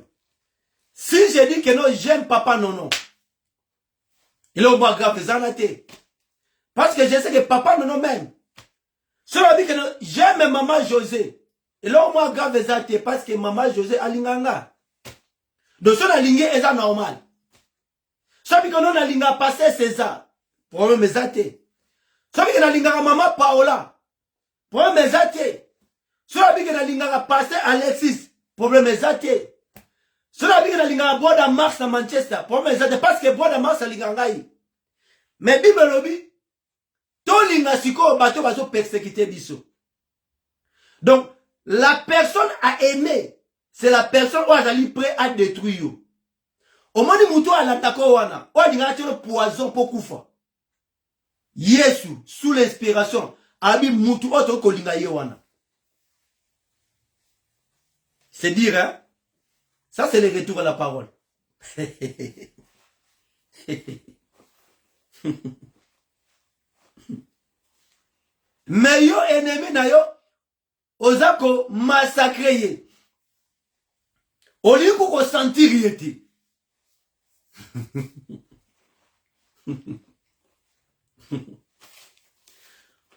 Si je dis que non, j'aime Papa Nono, il est au moins grave, parce que je sais que Papa Nono même, si on dit que non, j'aime Maman José, il est au moins grave, parce que Maman José a l'inganga. Donc, si on a l'ingé, c'est normal. Si on a l'ingé passé César, problème est zate. Si on a l'ingé Maman Paola, problème est zate. Si on a l'ingé passé Alexis, problème est zate. Cela dit que la bois de Mars à Manchester. Pour moi, c'est parce que bois de Mars à Lingangaï. Mais Bible lobby, tout l'ingasiko bateau va se persécuter biso. Donc, la personne à aimer, c'est la personne où elle est prêt à détruire. Au moment où moutou à l'attaquer wana, où il y a le poison pour koufa. Yesu, sous l'inspiration, abi moutou autre kolinga wana. C'est dire, hein? Ça, c'est le retour à la parole. Mais yo ennemi na yo, ozako massacre ye. Oli ko sentir yeti.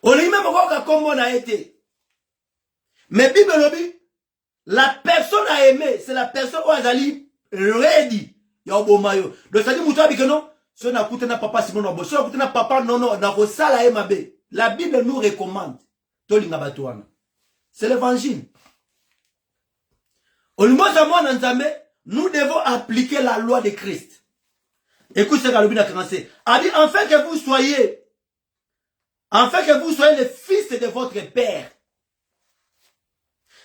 Oli même ko kombo na été. Mais Bible lobi, la personne à aimer, c'est la personne où azali ready. Ya obomayo. Donc ça dit muto abi que non, si on a coûté na papa Simon Obo, si on a coûté na papa non na ko sala e mabe. La Bible nous recommande. Tolinga batouana. C'est l'évangile. Au niveau de nous devons appliquer la loi de Christ. Écoute ce que le a commencé. A dit, afin que vous soyez le fils de votre père.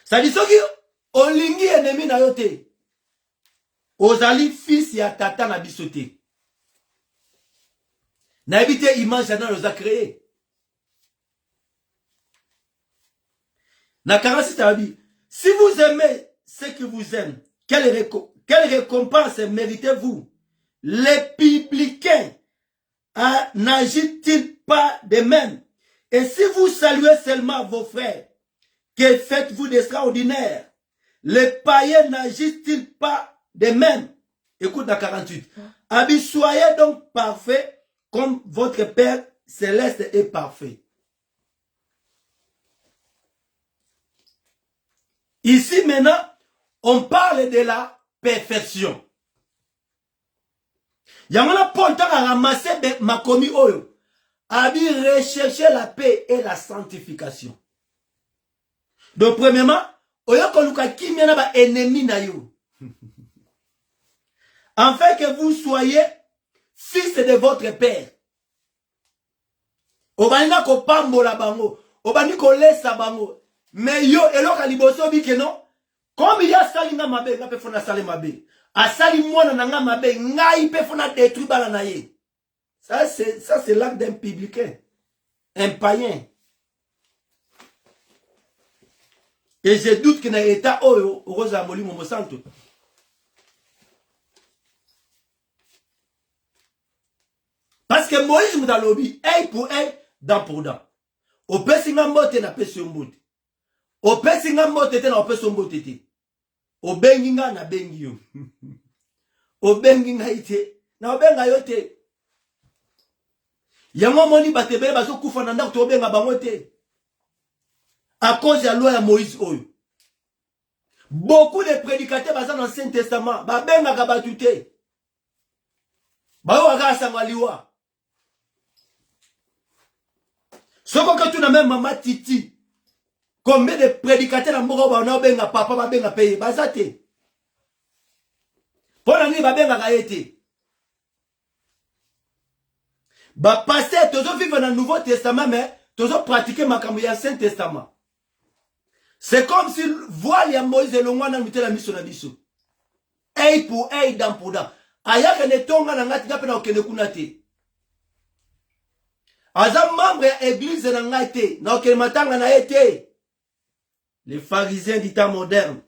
Ça dit, ce qui olingi ennemi na yote. Ozali fils ya tata na bisote. Na habité image na nous a créé. Na 46 a dit, si vous aimez ceux qui vous aiment, quelle récompense méritez-vous? Les publicains n'agissent-ils pas de même? Et si vous saluez seulement vos frères, que faites-vous d'extraordinaire? Les païens n'agissent-ils pas de même? Écoute la 48. Abi, soyez donc parfaits comme votre Père céleste est parfait. Ici maintenant, on parle de la perfection. Yamana Paul a ramassé ma commis oyo. Abi rechercher la paix et la sanctification. Donc premièrement, oyo koluka kimia ba ennemi na yo. Afin que vous soyez fils de votre père. Obaninga ko pambola bango, obani ko lesa bango. Mais yo eloka liboso bi ke non. Comme il y a salinga mabe, nga pe fona sale mabe. A sali mwana nanga mabe, ngai pe fona détruit bala na ye. Ça c'est l'acte d'un publicain, un païen. Et je doute que na état oyo rosa moli mo santo. Parce que Moïse m'a lobby, œil pour œil, dent pour dent. Au pesinga mbote na pesi mbote. Au pesinga mbote te na pesi mbote te. Au benginga na bengi yo. Au benginga ite na obenga yo te. Yango moni batebele baso kufa na ndako to benga bango te. À cause de la loi de Moïse oyo. Beaucoup de prédicateurs basés dans l'Ancien Testament, ba benga ka batute. Ba yo aga sangaliwa. Soko que tu n'as même maman titi. Combien de prédicateurs dans moko ba na benga papa ba benga paye bazate. Pona ni ba benga ka été. Ba passer toujours vivre dans le Nouveau Testament mais toujours pratiquer makambo ya Ancien Testament. C'est comme si voile ya Moïse et l'ongwa na mitela miso na biso. Œil pour œil, dent pour dent. Aya kene tonga na ngati gape na okene kuna te. Aza membre ya église na ngai te, na okene matanga na ye te. Les pharisiens du temps moderne.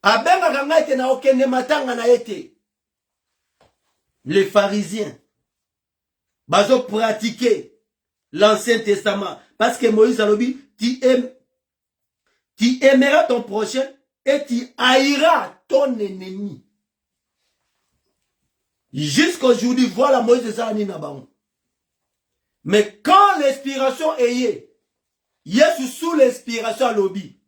Abenga ka ngai te na okene matanga na ye te. Les pharisiens. Bazo pratiquer l'Ancien Testament. Parce que Moïse a dit, tu aimeras ton prochain et tu haïras ton ennemi. Jusqu'aujourd'hui, voilà Moïse Zani Nabaon. Mais quand l'inspiration est Yesu sous l'inspiration à l'obi.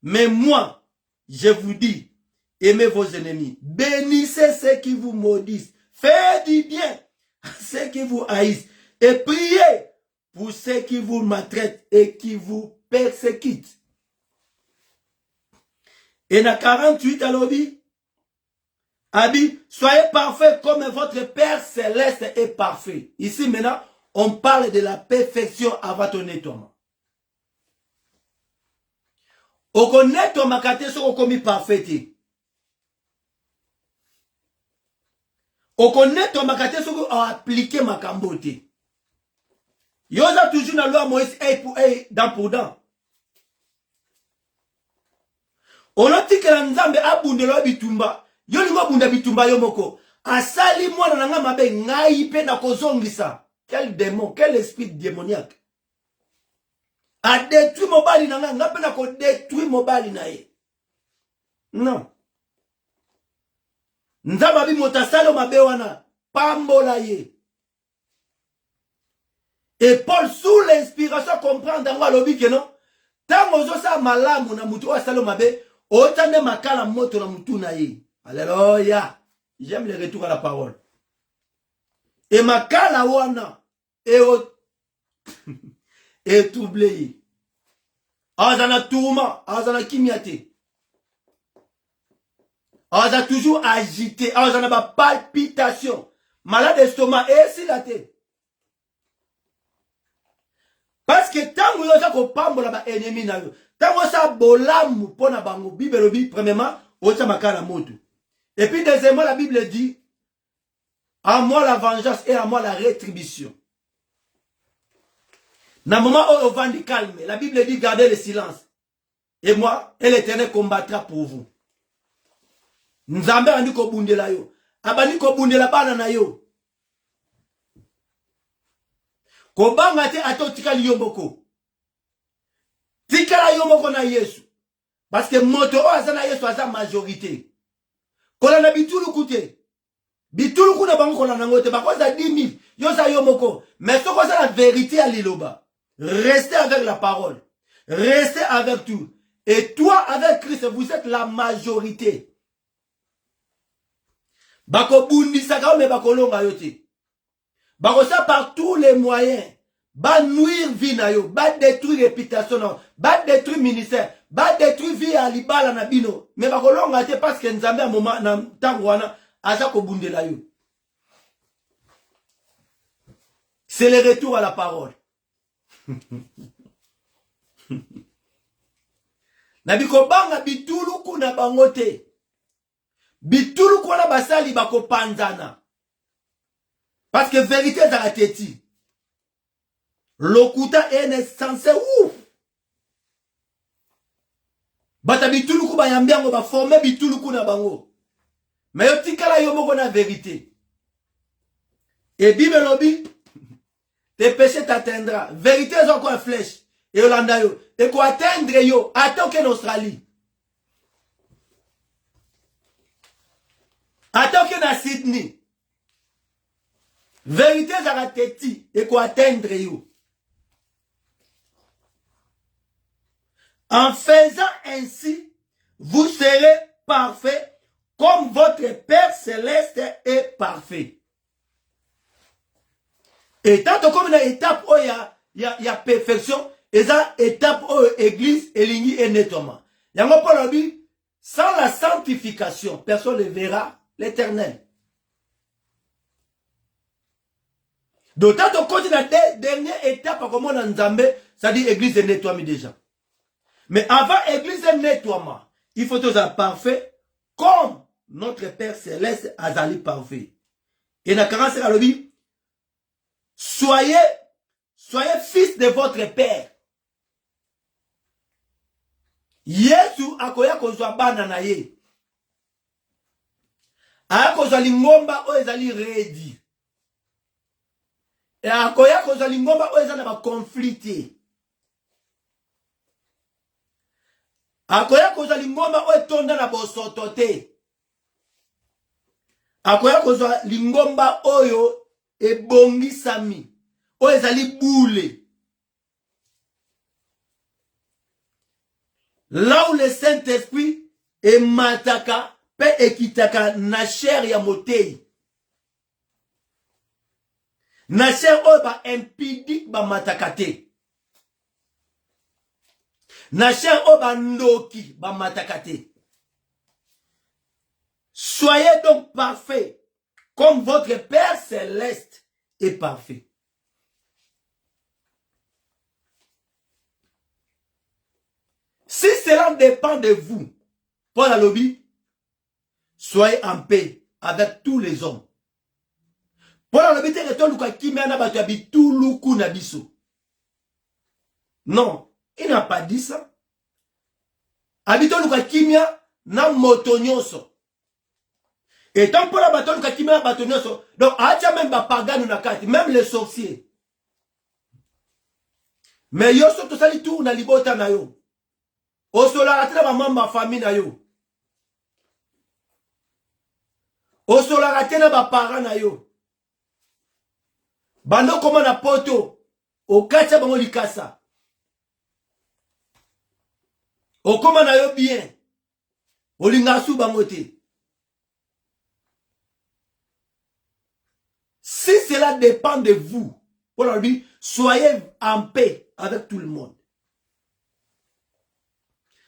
Mais moi, je vous dis, aimez vos ennemis. Bénissez ceux qui vous maudissent. Faites du bien à ceux qui vous haïssent. Et priez pour ceux qui vous maltraitent et qui vous persécutent. Et na 48 alobi, Abi, soyez parfaits comme votre Père céleste est parfait. Ici maintenant, on parle de la perfection avant ton nettoiement. Oko nettoiement kate soko komi parfait. Oko nettoiement kate soko appliquer makambo te. Yoza toujours na loi Moïse dent pour dent. Oloti ke la nzambe abundelo bitumba. Yo lingo bunda bitumba yo moko. Asali mwana nanga mabe ngai pe na kozongisa. Quel démon, quel esprit démoniaque. A détruit mobali nanga nga pe na ko détruit mobali na ye. Non. Nzamba bi motasalo mabe wana pambola ye. Et Paul sous l'inspiration comprend dans lobi que non. Tango zo sa malamu na mutu asalo mabe, otande makala moto na mutu na ye. Alléluia. J'aime le retour à la parole. Et makala wana et troublé. Azana tourment, azana kimiate. Azana toujours agité, azana ba palpitation. Malade d'estomac et si la tête. Parce que tant que vous avez pambola ba ennemi na yo, tant que ça bolamu pona bango bibelobi premièrement, ocha makala moto. Et puis deuxièmement la Bible dit à moi la vengeance et à moi la rétribution. Dans le moment où on va du calme, la Bible dit gardez le silence. Et moi, et l'Éternel combattra pour vous. Nzambe andi ko bundela yo. Abani ko bundela bana na yo. Ko banga te ato tikali yomboko. Tikala yomboko na Yesu. Parce que moto o azana Yesu aza majorité. Kola na bitulu kute. Bitulu kuna bango kola na ngote bakoza 10 000. Yo sa yomboko. Mais ce que c'est la vérité à l'iloba. Restez avec la parole. Restez avec tout. Et toi avec Christ, vous êtes la majorité. Bako bundi saka me bako longa yote. Bako ça par tous les moyens. Ba nuire vie na yo, ba détruire réputation na, ba détruire ministère, ba détruire vie à libala na bino. Mais bako longa te parce que nzambe a moment na tango wana aza ko bundela yo. C'est le retour à la parole. Nabiko banga bitulu kuna bangote. Bitulu kuna basali bako panzana. Parce que vérité dans la tête. Lokuta est censé ouf. Bata bitulu ku bayambiango ba former bitulu kuna bango. Mais yo tikala yo moko na vérité. Et Bible lobi tes péchés t'atteindra. Vérité est encore une flèche. Et Yolanda yo. Et quoi atteindre yo. Attends qu'en Australie. Attends qu'en Sydney. Vérité est la tête. Et quoi atteindre yo. En faisant ainsi, vous serez parfaits comme votre Père céleste est parfait. Et tant comme une étape où il y a perfection, et ça étape où l'église est lignée et nettoiement. Il y a un peu de sans la sanctification, personne ne verra l'Éternel. D'autant que la dernière étape, comme on a Nzambe, ça dit église est nettoyée déjà. Mais avant église est nettoiement, il faut être parfait comme notre Père céleste azali parfait. Et dans 40 à l'objet, soyez fils de votre Père. Yesu akoya kozwa bana na ye. Aya kozwa lingomba o ezali ready. Et akoya kozwa lingomba o ezali ba conflit. Akoya kozwa lingomba o etonda na bosoto te. Akoya kozwa lingomba oyo ebongisami. O ezali boule. Là où le Saint-Esprit est mataka, pe ekitaka na chair ya motei. Na chair o ba impidik ba matakate. Na chair o ba ndoki ba matakate. Soyez donc parfaits, comme votre Père céleste est parfait. Si cela dépend de vous, Paul a lobby, soyez en paix avec tous les hommes. Paul a lobby, non, il n'a pas dit ça. Habito luka kimia na moto nyonso. Et tant pour la bateau luka kimia na bato nyonso. Donc, acha même ba pagano na kati, même les sorciers. Mais yo so to sali tout na libota na yo. Osola ratina ba mamba famille na yo. Osola ratina ba parents na yo. Bando koma na poto. Okacha bango likasa. Okoma na yo bien. Olingasu bangote. Si cela dépend de vous, Paul dit, soyez en paix avec tout le monde.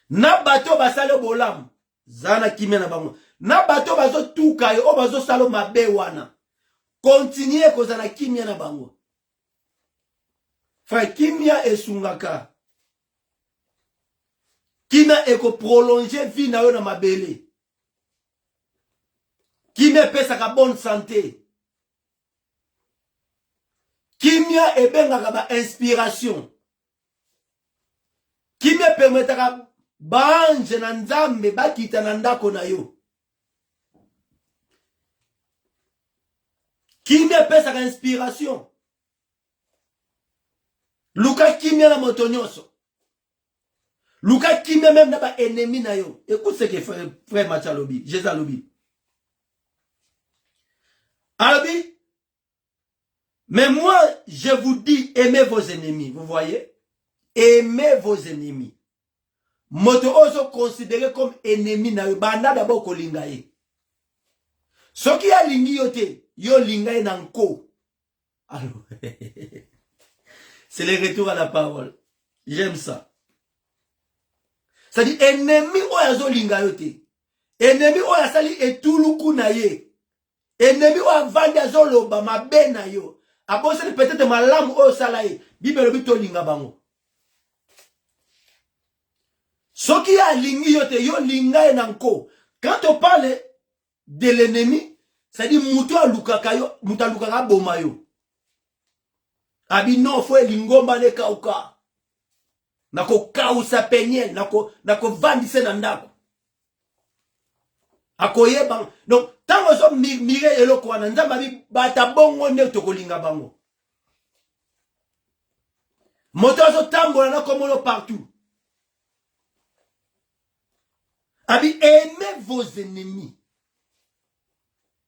Na bato basalo bolam. Zana kimia na bango. Na bato bazo tuka yo, o bazo salo mabe wana. Continuez kozana kimia na bango. Frère, kimia esungaka. Kimia eko prolonger vie na yo na mabele. Kimia pesaka bonne santé. Kimia ebengaka ba inspiration. Kimia permetaka banje na nzambe bakita na ndako na yo. Kimia pesaka inspiration. Luka kimia na moto nyonso. Luka kimia même na ba ennemi na yo. Écoute ce que frère Mathieu lobi, Jésus lobi. Alobi, mais moi, je vous dis, aimez vos ennemis. Vous voyez? Aimez vos ennemis. Moto ozo considéré comme ennemi na yo. Banda d'abord ko lingaye. Soki ya lingi yote, yo lingaye nanko. Alors, c'est le retour à la parole. J'aime ça. Ça dit, ennemi oyazo lingayote. Ennemi oyasali etuluku na ye. Ennemi oyavandi azoloba mabe na yo. Aboseli peut-être malamu oyo salaye. Bible bito linga bango. Soki ya lingi yote yo lingaye nanko. Quand on parle de l'ennemi, ça dit mutu alukaka yo, mutu alukaka boma yo. Abi non fwe lingomba ne kauka. Nako kausa penyel, nako vandise na ndako. Akoye bang. Donc, tant que so mire eloko wana nzamba bi bata bongo ne tokolinga bango. Moto so tambola na komolo partout. Abi aimez vos ennemis.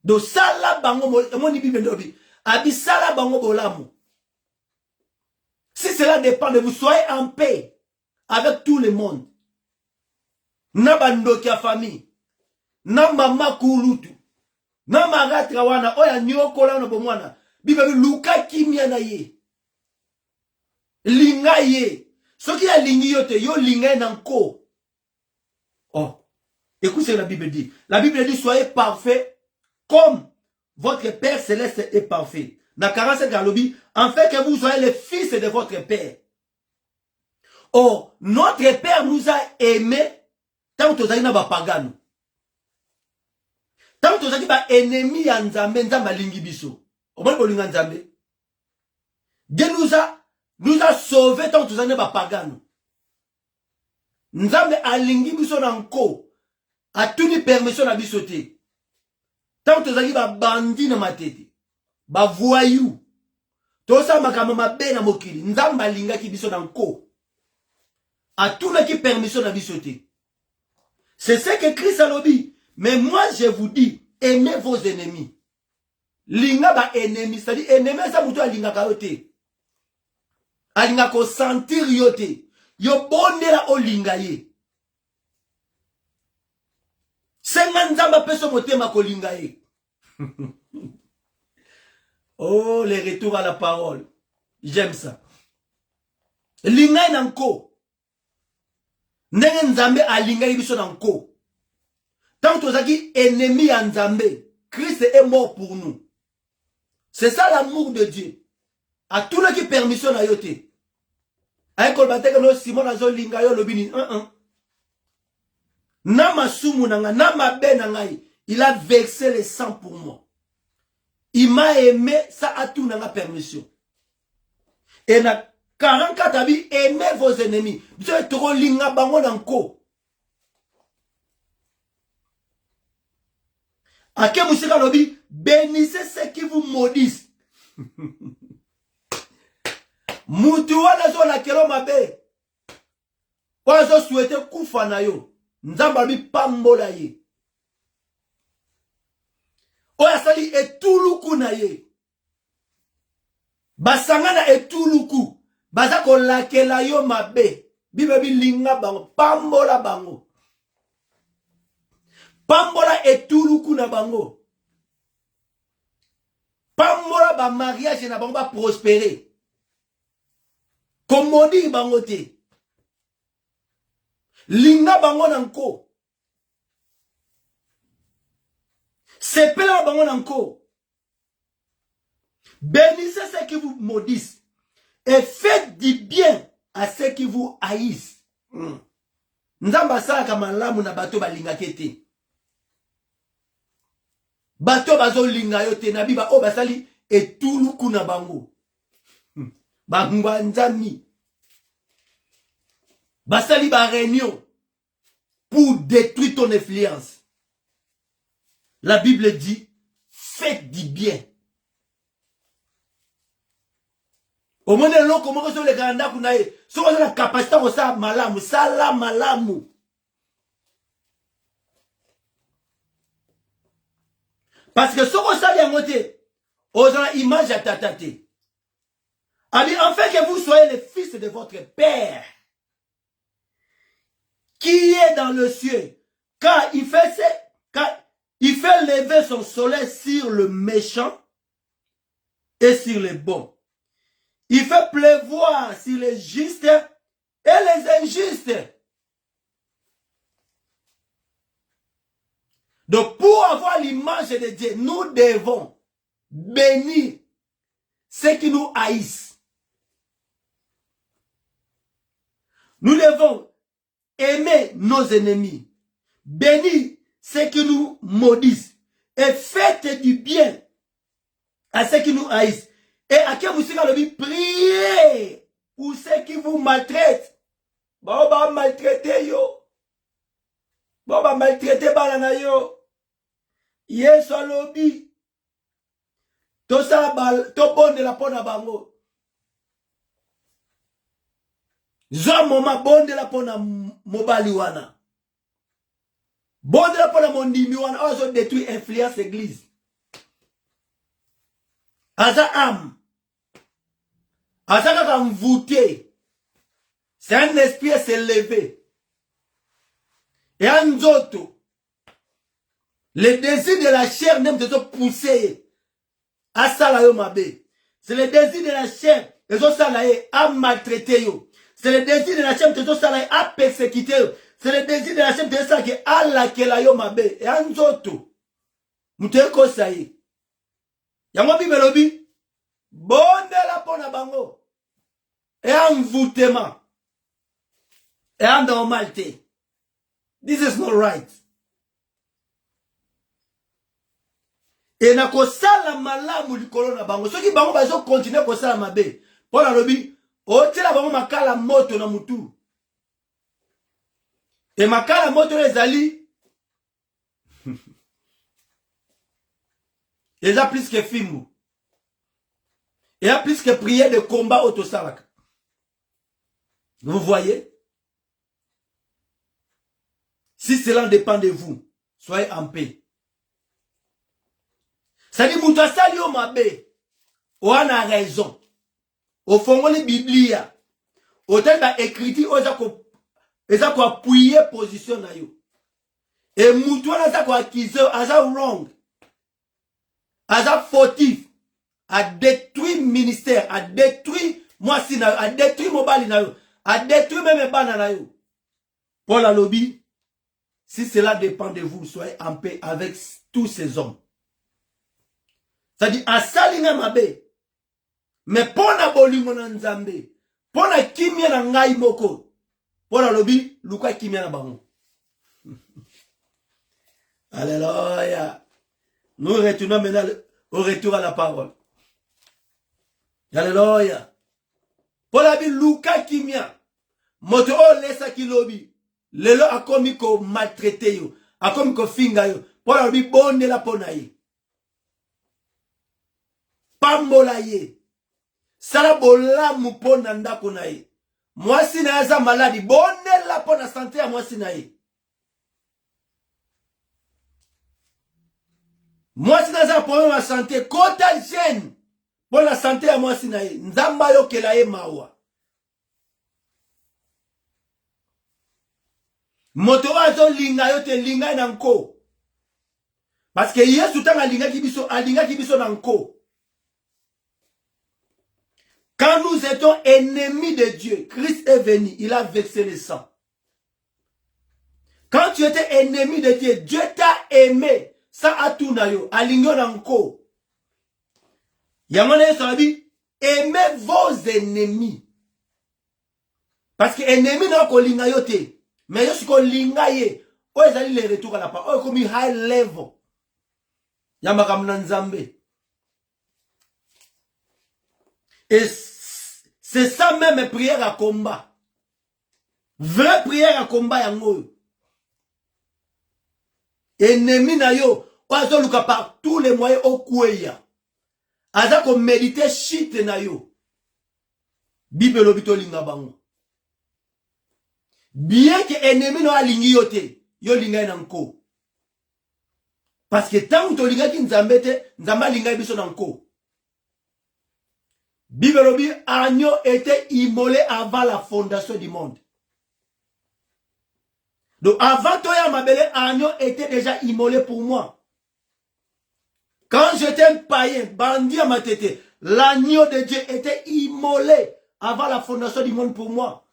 Do sala bango moni bible ndobi. Abi sala bango bolamu. Si cela dépend de vous, soyez en paix avec tout le monde. Na bandoki ya famille. Na mama kulutu. Na magatra wana oya nyokola na bomwana. Bible luka kimia na ye. Linga ye. Soki ya lingi yote yo linga nanko. Oh. Écoute ce que la Bible dit. La Bible dit soyez parfaits comme votre Père céleste est parfait. Dans 45 Galobi, en fait que vous soyez les fils de votre Père. Oh, notre Père nous a aimés tant que nous avons pagano. Tant que nous avons ennemi ya nzambe, nzambe alingi biso. Omoni bolinga nzambe. Dieu nous a sauvés tant que nous avons pagano. Nzambe alingi biso nanko. A tout ni permission na biso te. Tant que nous avons bandi na matete. Ba voyou. Tosa makama mabe na mokili. Nzambe alinga ki biso nanko. A tout na ki permission na biso te. C'est ce que Christ a dit. Mais moi je vous dis, aimez vos ennemis. Linga ba ennemi, c'est-à-dire ennemi ça muto alinga ka yote. Alinga ko sentir yote. Yo bondela o linga ye. Senga nzamba peso motema ko linga ye. Oh, les retours à la parole. J'aime ça. Linga nanko. Ndenge nzambe alinga biso nanko. Tant que tu ennemi en Zambé, Christ est mort pour nous. C'est ça l'amour de Dieu. À tout le qui permission à yote. Aïe kolbate que nous Simon azo linga yo lobini. Nama sumu nanga, nama ben nangai. Il a versé le sang pour moi. Il m'a aimé, ça a tout nanga permission. Et na 44 abi, aimez vos ennemis. Vous êtes trop linga bango nanko. Ake musika lobi, bénissez ceux qui vous maudissent. Mutu wana zo la kelo mabe. Kwa zo souhaite kufa na yo. Nzamba bi pambola ye. Oya sali etuluku na ye. Basangana etuluku. Bazako lakela yo mabe. Bibe bi linga bango. Pambola bango. Pambola etuluku na bango. Pambola ba mariage na bango ba prospérer. Komodi bango te. Linga bango nanko. Sepela bango nanko. Bénissez ceux qui vous maudissent. Et faites du bien à ceux qui vous haïssent. Nzamba saka malamu na bato balinga kete. Bato bazo linga yote na biba o basali etuluku na bango. Bangwa nzami. Basali ba réunion pour détruire ton influence. La Bible dit, faites du bien. Au monde de l'eau, comment on se les ganda kunaye, si on a la capacité de ça malamu, sala malamu. Parce que ce qu'on sait à côté, aux images à tataté. Enfin que vous soyez les fils de votre Père, qui est dans le ciel, car il fait lever son soleil sur le méchant et sur les bons. Il fait pleuvoir sur les justes et les injustes. Donc pour avoir l'image de Dieu, nous devons bénir ceux qui nous haïssent. Nous devons aimer nos ennemis, bénir ceux qui nous maudissent et faites du bien à ceux qui nous haïssent. Et à qui vous savez priez pour ceux qui vous maltraitent. Bon, bah maltraiter yo. Bon, bah maltraiter balana yo. Yes, lobby. Tout ça, tout bon de la pona bango. Zo moma bon de la pona mobali wana. Bon de la pona mondimi wana. Also détruit influence église. Aza âme. Aza kaka mvouté. C'est un esprit à s'élever. Et un autre. Le désir de la chair n'aime de te pousser. À salayo mabe. C'est le désir de la chair. Les autres salaye à maltraiter yo. C'est le désir de la chair de te salaye à persécuter yo. C'est le désir de la chair de te salaye à laquela yo mabe. Et un autre. Mouté ko saye. Yango bi melobi. Bonde la pona bango. Et un voûtement. Et un normalité. This is not right. Et na kosala malamu likolo na bango. Soki bango bazo continuer kosala mabe. Pona lobi. Otela bango makala moto na mutu. Et makala moto les ali. Ils ont plus que film. Il y a plus que prière de combat au Tosalak. Vous voyez? Si cela dépend de vous, soyez en paix. Ça dit, Moutassali o mabe, on a raison. Au fond, les Biblia, au temps de l'écriture, ils ont appuyé position na yo. Et Moutouana a accusé, a wrong, a fautif, a détruit ministère, a détruit moi si na yo, a détruit mobile na yo, a détruit même bana na yo. Pour la lobby, Si cela dépend de vous, soyez en paix avec tous ces hommes. C'est-à-dire, asalinga mabe. Mais pona bolingo na nzambe. Pona kimia na ngai moko. Pona lobi, luka kimia na bango. Alléluia. Nous retournons maintenant au retour à la parole. Alléluia. Pona bi luka kimia. Moto o lesa kilobi. Lelo akomi ko maltraité yo. Akomi ko finga yo. Pona lobi bonde la pona ye. Pambola ye. Sala bolamu pona ndako na ye. Mwasi na yaza maladi. Bonde la pona santé ya mwasi na ye. Mwasi na yaza problème ya santé. Kota jeune. Pona santé ya mwasi na ye. Nzamba yo kela ye mawa. Moto wazo linga yo te linga na nko. Parce que Yesu tanga linga kibiso na nko. Quand nous étions ennemis de Dieu, Christ est venu, il a versé le sang. Quand tu étais ennemi de Dieu, Dieu t'a aimé. Ça a tout nayo, aligno nanko. Yamane sabi, aimez vos ennemis. Parce que ennemi n'a ko linga yo te. Mais yo siko linga ye, o ezali le retour à la parole, o komi high level. Yamaka mnanzambe. Et c'est ça même prière à combat. Vraie prière à combat yango. Ennemi na yo, oazo luka par tous les moyens au koueya. Aza ko méditer shit na yo. Bible lobito linga bango. Bien que ennemi no alingi yo te, yo linga nanko. Parce que tant que linga ki nzambe te, nzamba linga biso nanko. Bible dit, agneau était immolé avant la fondation du monde. Donc avant Toya Mabele, agneau était déjà immolé pour moi. Quand j'étais un païen, bandit à ma tête, l'agneau de Dieu était immolé avant la fondation du monde pour moi.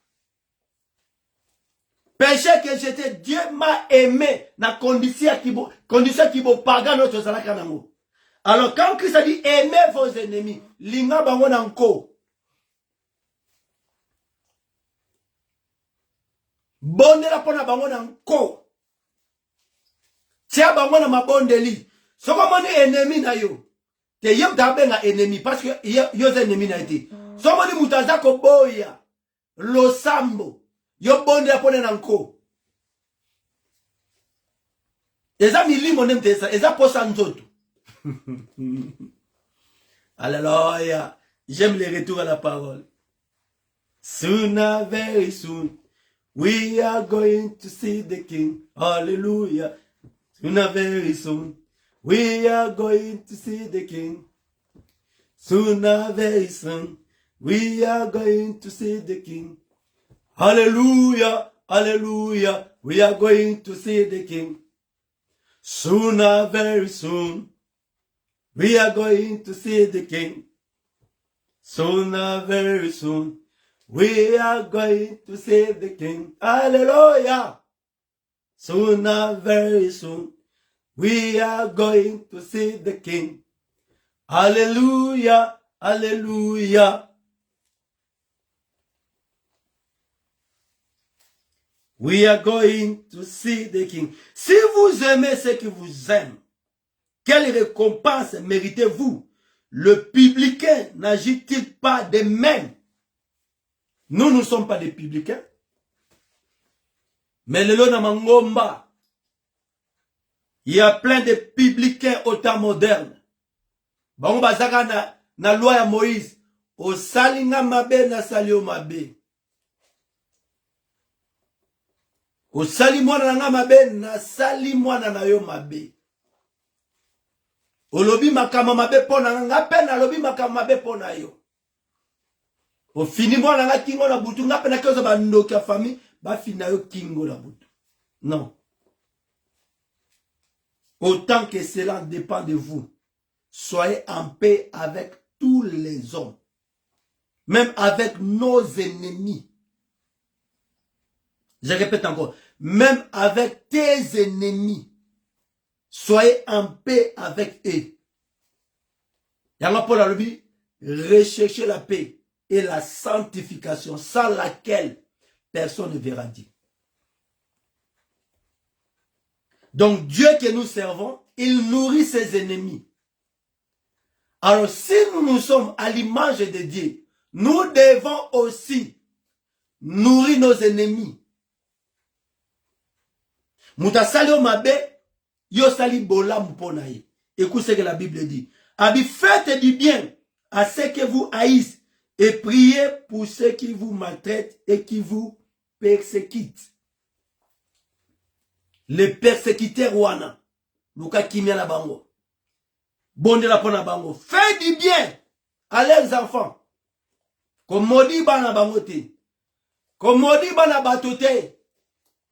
Péché que j'étais, Dieu m'a aimé dans condition qui bo pagan notre salakanango. Alors quand Christ a dit aimez vos ennemis, linga bango nanko. Bonde la pona bango nanko. Tia bango na mabonde li. Soko moni ennemi na yo. Te yem tabe na ennemi parce que yo ennemi na été. Soko moni mutaza ko boya. Lo sambo. Yo bonde la pona nanko. Eza milimo nemte eza. Eza posa nzoto. Alléluia. J'aime les retours à la parole. Soon, very soon, we are going to see the King. Hallelujah. Soon, very soon, we are going to see the King. Soon, very soon, we are going to see the King. Hallelujah. Hallelujah. We are going to see the King. Soon, very soon, we are going to see the King. Soon, very soon, we are going to see the King. Hallelujah. Soon, very soon, we are going to see the King. Hallelujah. Hallelujah. We are going to see the King. Si vous aimez ceux qui vous aiment, quelle récompense méritez-vous? Le publicain n'agit-il pas de même? Nous ne sommes pas des publicains. Mais le na mangomba, il y a plein de publicains au temps moderne. Bango bazaka na loi ya Moïse. O salinga mabe na salio mabe. O sali mwana na mabe na sali mwana na yo mabe. Olobi makama mabe pona nga pe na lobi makama mabe pona yo. O fini mwana nga kingo na butu nga pe na kozo ba ndoki ya famille ba fina yo kingo na butu. Non. Autant que cela dépend de vous, soyez en paix avec tous les hommes, même avec nos ennemis. Je répète encore, même avec tes ennemis. Soyez en paix avec eux. Yanga Paul a dit, recherchez la paix et la sanctification, sans laquelle personne ne verra Dieu. Donc Dieu que nous servons, il nourrit ses ennemis. Alors si nous sommes à l'image de Dieu, nous devons aussi nourrir nos ennemis. Moutasali mabe, yo sali bolam ponaye. Écoute ce que la Bible dit. Abi, faites du bien à ceux qui vous haïssent et priez pour ceux qui vous maltraitent et qui vous persécutent. Les persécuteurs wana, luka kimia na bango. Bonde la pona bango. Faites du bien à leurs enfants. Comme maudit bana bangote. Comme maudit bana batote.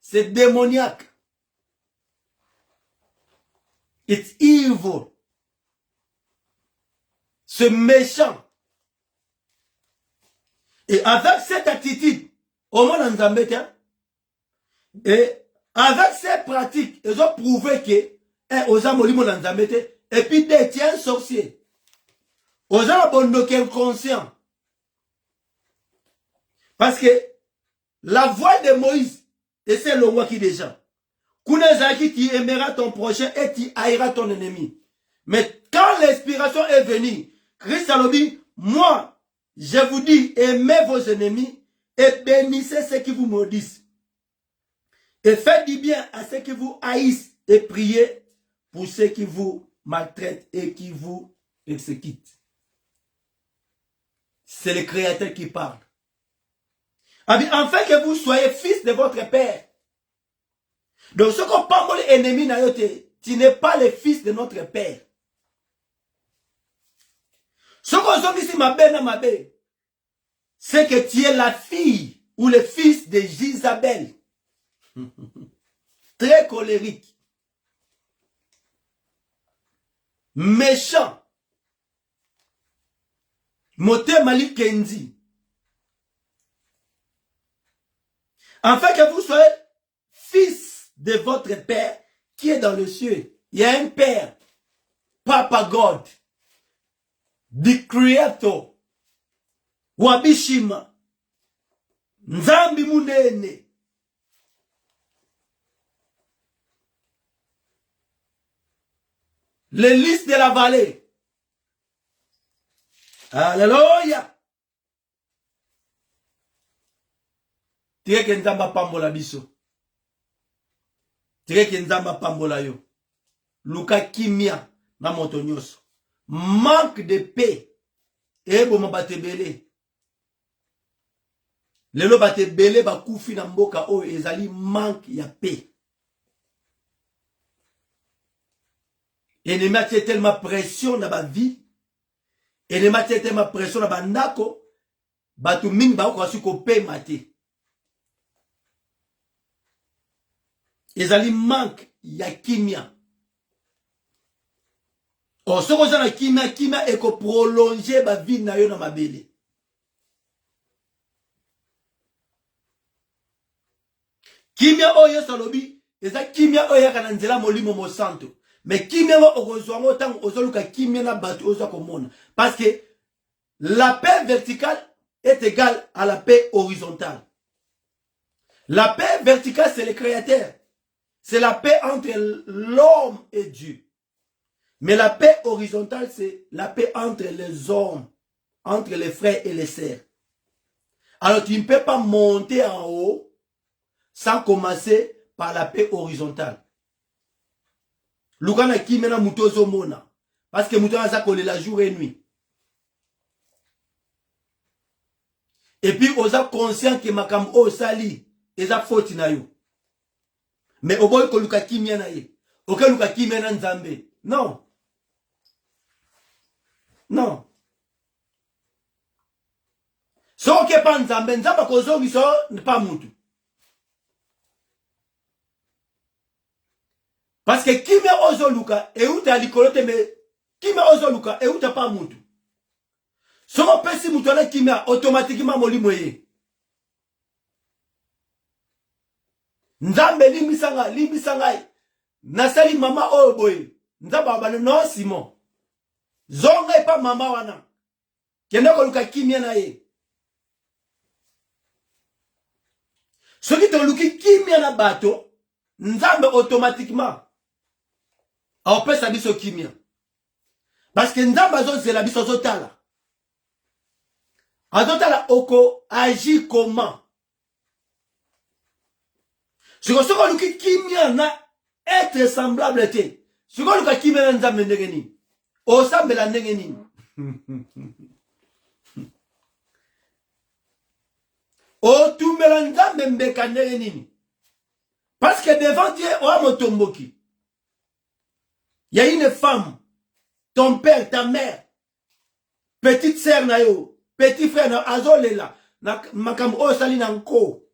C'est démoniaque. It's evil. C'est méchant. Et avec cette attitude, au moins en Zambie, et avec ces pratiques, ils ont prouvé que, aux amolimo dans Zambie, et puis des tiens sorciers. Aux abonnés inconscients. Parce que la voix de Moïse, et c'est le roi qui déjà. Kounezaki, tu aimeras ton prochain et tu haïras ton ennemi. Mais quand l'inspiration est venue, Christ a dit, moi, je vous dis, aimez vos ennemis et bénissez ceux qui vous maudissent. Et faites du bien à ceux qui vous haïssent et priez pour ceux qui vous maltraitent et qui vous persécutent. C'est le Créateur qui parle. Afin que vous soyez fils de votre Père. Donc, ce qu'on parle de l'ennemi, tu n'es pas le fils de notre Père. Ce qu'on dit ici, c'est que tu es la fille ou le fils de Jezabel. Très colérique. Méchant. Mote Mali Kendi. Afin que vous soyez fils de votre Père qui est dans le ciel. Il y a un Père, Papa God, the Creator, Wabishima, Nzambi Munene. Les listes de la vallée. Alléluia. Tire que Nzamba pambola biso. Tire que Nzamba pambola yo. Luka kimia na motonyoso. Manque de paix. Et bon batebele. Lelo batebele ba kufi na mboka o ezali manque ya paix. Ennemi a tellement pression dans ma vie. Ennemi a tellement pression dans ma ndako. Batu mingi ba ko asu ko paix maté. Ezali manque ya kimia. O soko za na kimia e ko prolonger ba vie na yo na mabele. Kimia oyo salobi, eza kimia oyo kana nzela molimo mo santo. Mais kimia mo okozwango tango ozoluka kimia na batu ozo komona. Parce que la paix verticale est égale à la paix horizontale. La paix verticale c'est le Créateur. C'est la paix entre l'homme et Dieu. Mais la paix horizontale, c'est la paix entre les hommes, entre les frères et les sœurs. Alors tu ne peux pas monter en haut sans commencer par la paix horizontale. Lukana ki mena mutozo mona. Parce que mutozo a collé la jour et nuit. Et puis, on a conscient que makam o sali, et a faute na yo. Mais au boy ko luka kimia na ye. Oke luka kimia na nzambe. Non. Non. So ke pa nzambe, nzamba kozongi so pas mutu. Parce que kimia ozo luka, e uta likolote me, kimia ozo luka, e uta pas mutu. So on peut si mutu na kimia, automatiquement molimo ye. Nzambe limbisa ngai. Nasali mama oyo boye. Nzambe abane non Simon. Zonga pa mama wana. Kende koluka kimia na ye. Soki toluki kimia na bato, Nzambe automatiquement aopesa biso kimia. Parce que Nzambe azozela biso azotala. Azotala oko agit comment. Soki luki kimia na être semblable te. Soki luka kimia na Nzambe ndenge nini? Osambela ndenge nini? Otumbela Nzambe mbeka ndenge nini? Parce que devant Dieu, oa motomboki. Il y a une femme, ton père, ta mère, petite sœur na yo, petit frère na azolela, na makam o sali na nko.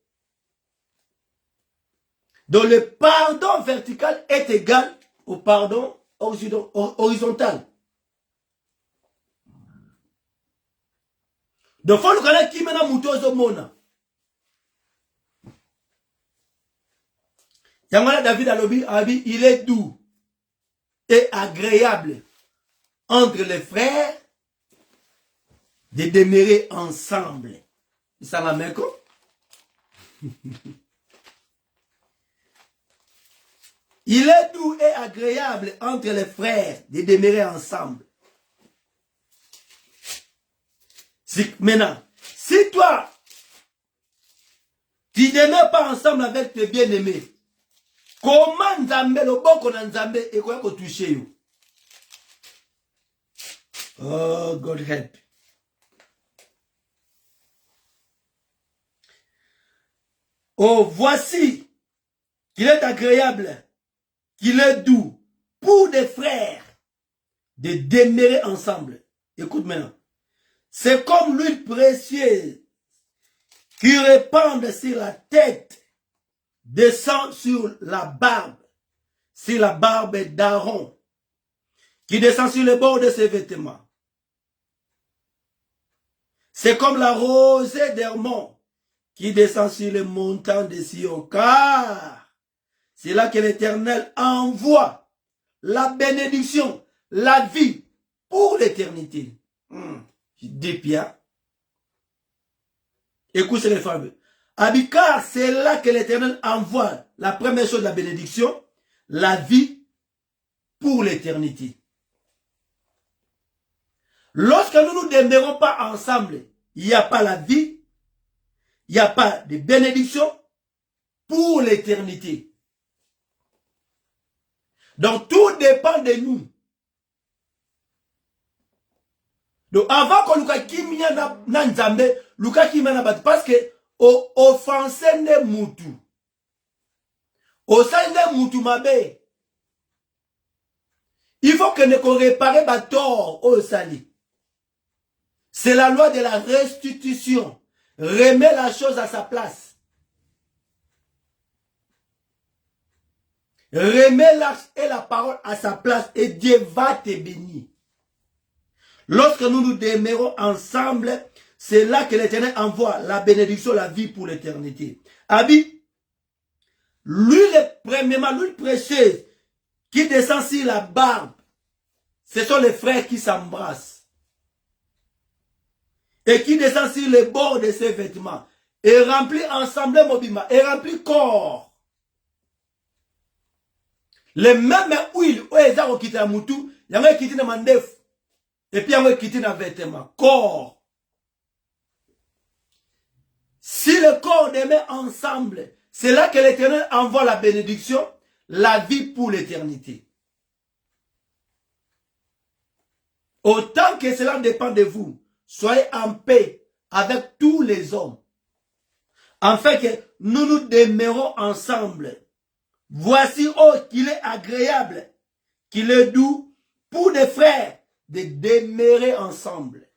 Donc le pardon vertical est égal au pardon horizontal. Donc faut nous connaître qui mena mutozo mona. Yamana David Alobi, il est doux et agréable entre les frères de demeurer ensemble. Ça la met quoi? Il est doux et agréable entre les frères de demeurer ensemble. Maintenant, si toi, tu ne demeures pas ensemble avec tes bien-aimés, comment Nzambe le boko na Nzambe et quoi qu'on touche you? Oh, God help. Oh, voici qu'il est agréable, qu'il est doux pour des frères de demeurer ensemble. Écoute maintenant. C'est comme l'huile précieuse qui répand sur la tête, descend sur la barbe d'Aaron, qui descend sur le bord de ses vêtements. C'est comme la rosée d'Hermon qui descend sur les montagnes de Sion, car c'est là que l'Éternel envoie la bénédiction, la vie pour l'éternité. Des Pierre. Écoute les femmes. Car c'est là que l'Éternel envoie la première chose de la bénédiction, la vie pour l'éternité. Lorsque nous ne demeurons pas ensemble, il n'y a pas la vie, il n'y a pas de bénédiction pour l'éternité. Donc tout dépend de nous. Donc avant qu'on nous kimia na Nzambe, luka kimia na bat parce que offenser ne mutu. Osande mutu mabe. Il faut que nous réparer ba tort au sali. C'est la loi de la restitution. Remets la chose à sa place. Remets l'acte et la parole à sa place et Dieu va te bénir. Lorsque nous nous demeurons ensemble, c'est là que l'Éternel envoie la bénédiction, la vie pour l'éternité. Abi, l'huile, premièrement, l'huile précieuse qui descend sur la barbe, ce sont les frères qui s'embrassent. Et qui descend sur le bord de ses vêtements. Et remplit ensemble Mobima. Et remplit corps. Les mêmes huiles, où ils ont quitté la moutou, il y a quitté la mandef. Et puis il y a quitté la vêtement. Corps. Si le corps demeure ensemble, c'est là que l'Éternel envoie la bénédiction, la vie pour l'éternité. Autant que cela dépend de vous, soyez en paix avec tous les hommes, afin que nous nous demeurons ensemble. Voici qu'il est agréable, qu'il est doux pour des frères de demeurer ensemble.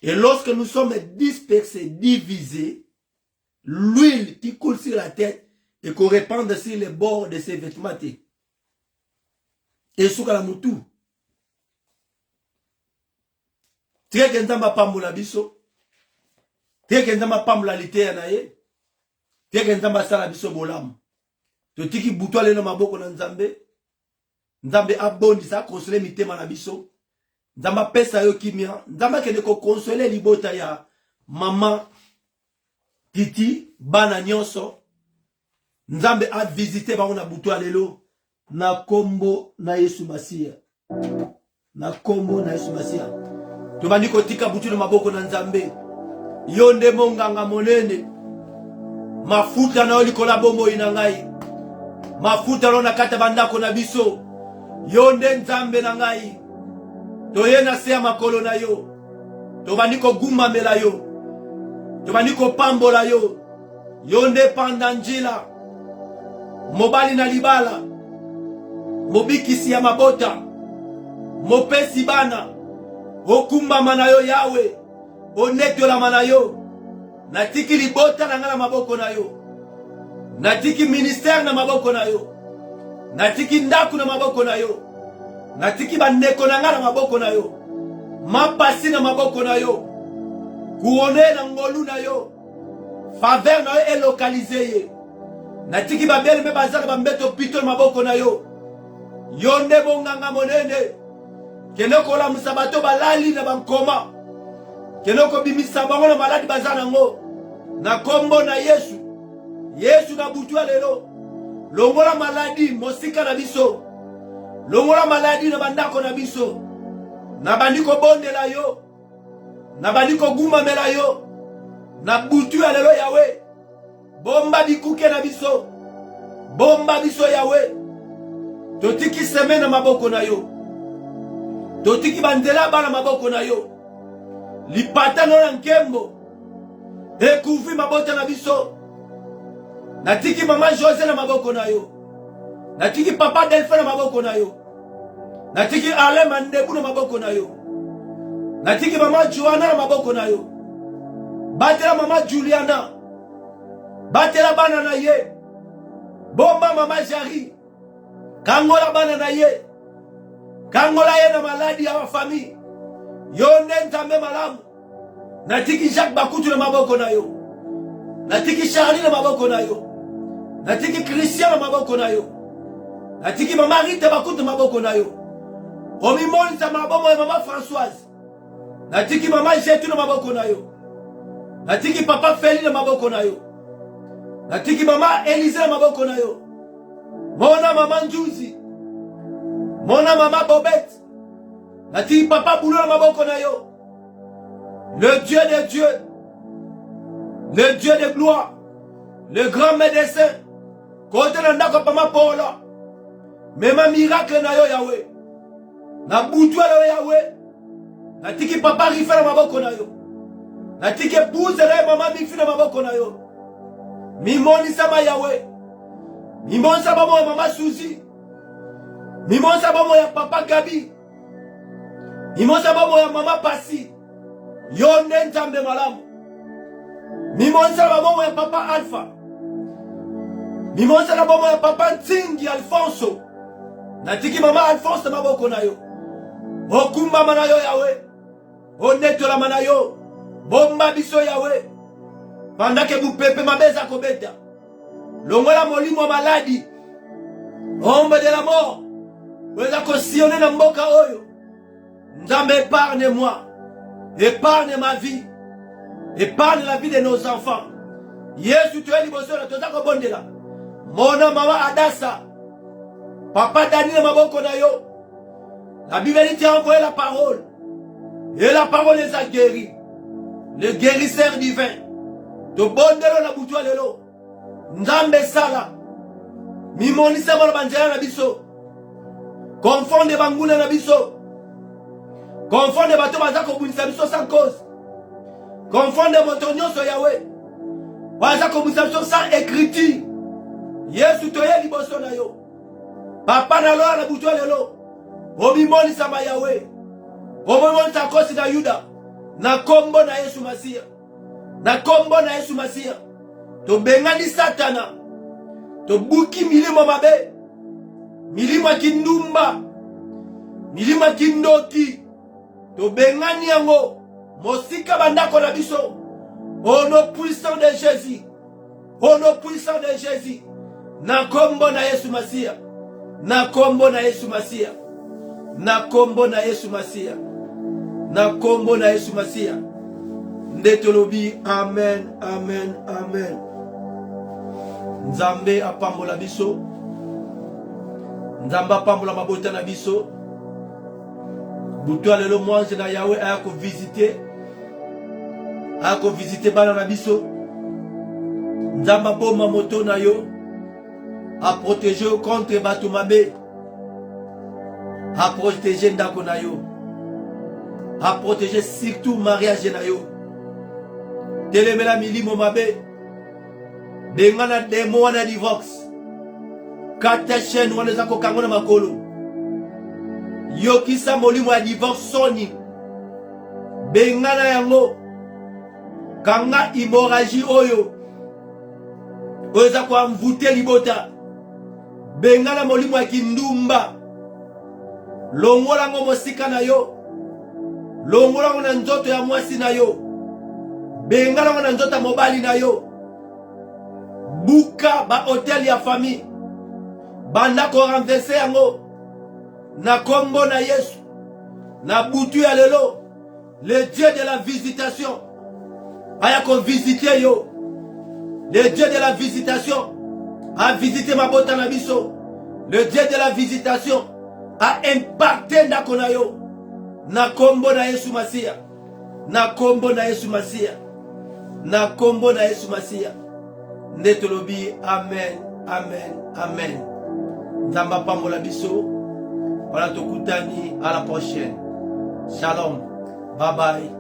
Et lorsque nous sommes dispersés, divisés, l'huile qui coule sur la tête et qu'on répande sur les bords de ses vêtements. Et sur la moutou. Très que nzamba pambola biso. Très que nzamba pambola lité naye. Teke nzamba sala biso bolamu. Totiki butwa lelo maboko na nzambe. Nzambe abondi sa konsole mitema na biso. Nzamba pesa yo kimia. Nzamba kende ko konsole libota ya mama Titi bana nyonso. Nzambe a visité bango na butwa lelo na kombo na Yesu Masia. Na kombo na Yesu Masia. Tobandi kotika butu na maboko na nzambe. Yonde monganga monene. Mafuta na oli kola bombo ina ngai. Mafuta na kata bandako na biso. Yonde nzambe na ngai. Toye na se makolo na yo. Tobandi ko gumba mela yo. Tobandi ko pambola yo. Yonde pandanjila. Mobali na libala. Mobikisi ya mabota. Mopesi bana. Okumba manayo yawe. Onetola manayo. Natiki libota na ngala maboko na yo. Natiki ministère na maboko na yo. Natiki ndaku na maboko na yo. Natiki bandeko na ngala maboko na yo. Mapasi na maboko na yo. Kuone na ngolu na yo. Faveur na yo elokalize ye. Natiki babele me bazaka bambeto pito na maboko na yo. Yonde bonganga monene. Kenoko la musabato balali na bankoma. Kenoko bimisa bango na maladi bazana ngo. Na kombo na Yesu. Yesu na butwa lelo. Longola maladi mosika na biso. Longola maladi na bandako na biso. Na bandiko bonde la yo. Na bandiko guma mela yo. Na butwa lelo yawe. Bomba bikuke na biso. Bomba biso yawe. Totiki seme na maboko na yo. Totiki bandela bana maboko na yo. Lipata na nkembo. Ekuvi mabota na biso. Natiki mama Jose na maboko na yo. Natiki papa Delphin na maboko na yo. Natiki Ale Mandebu na maboko na yo. Natiki mama Joanna na maboko na yo. Batela mama Juliana. Batela bana na ye. Bomba mama Jari. Kangola bana na ye. Kangola ye na maladi ya famille. Yonde ntambe malamu. Natiki Jacques Bakutu na maboko na yo. Natiki Charlie na maboko na yo. Natiki Christian na maboko na yo. Natiki mama Rita Bakutu na maboko na yo. Omimoni sa mabomo ya mama Françoise. Natiki mama Jetu na maboko na yo. Natiki papa Feli na maboko na yo. Natiki mama Elise na maboko na yo. Mona mama Njuzi. Mona mama Bobette. Natiki papa Boulou na maboko na yo. Le Dieu des dieux. Le Dieu de gloire. Le grand médecin. Côté na ndako pama Paula. Mema miracle na yo Yahweh. Na butwa na yo Yahweh. Natiki papa Rifa na maboko na yo. Natiki épouse na mama Mifi na maboko na yo. Mimoni sama Yahweh. Mimoni sama mo mama Suzy. Mimoni sama mo ya papa Gabi. Mimoni sama mo ya mama Pasi. Yonde ntambe malamu. Mimoni sama mo ya papa Alpha. Mimoni sama mo ya papa Ntingi Alfonso. Natiki mama Alfonso na maboko na yo. Okumba mana yo Yahweh. Onetola mana yo. Bomba biso Yahweh. Pendake bupepe mabeza kobeta. Longola molimo maladi. Ombe de la mort. Weza kosione na mboka oyo. Nzambe épargne-moi. Épargne ma vie. Épargne la vie de nos enfants. Yesu tu es liboso na toza ko bondela. Mona mama Adassa. Papa Dani na maboko na yo. La Bible dit a envoyé la parole. Et la parole les a guéris. Le guérisseur divin. To bondelo na butwa lelo. Nzambe sala. Mimoni sema na banjela na biso. Confonde banguna na biso. Confonde bato bazako bunisa biso sans cause. Confonde moto nyonso Yahweh. Bazako bunisa biso sans écriture. Yesu toye liboso na yo. Papa na loa na butwa lelo. Omimoni sama Yahweh. Omimoni sa kosi na Yuda. Na kombo na Yesu Masia. Na kombo na Yesu Masia. To bengani Satana. To buki milimo mabe. Milimo kindumba. Milimo kindoki. To bengani yango. Mosika bandako na biso. Au nom puissant de Jésus. Au nom puissant de Jésus. Na kombo na Yesu Masia. Na kombo na Yesu Masia. Na kombo na Yesu Masia. Na kombo na Yesu Masia. Ndetolobi. Amen. Amen. Amen. Nzambe apambola biso. Nzamba apambola mabota na biso. Butu alelo mwanze na Yahweh ayako visiter. Ayako visiter bana na biso. Nzamba boma moto na yo. A protéger contre bato mabe. A protéger ndako na yo. A protéger surtout mariage na yo. Telemela milimo mabe. Bengana demo wana divorce. Kata chaîne wana zako kangona makolo. Yokisa molimo ya divorce soni. Bengana yango. Kanga hémorragie oyo. Oza kwa mvute libota. Bengana molimo ya kindumba. Longola ngo mosika na yo. Longola ngo na nzoto ya mwasi na yo. Bengana ngo na nzoto ya mobali na yo. Buka ba hotel ya famille. Banda ko renverser yango. Na kombo na Yesu. Na butu ya lelo. Le Dieu de la visitation. Aya ko visiter yo. Le Dieu de la visitation a visité ma bota na biso. Le Dieu de la visitation a impacté ndako na yo. Na kombo na Yesu Masia. Na kombo na Yesu Masia. Na kombo na Yesu Masia. Ndetolobi. Amen. Amen. Amen. Nzamba pambola biso. Voilà tokutani à la prochaine. Shalom. Bye bye.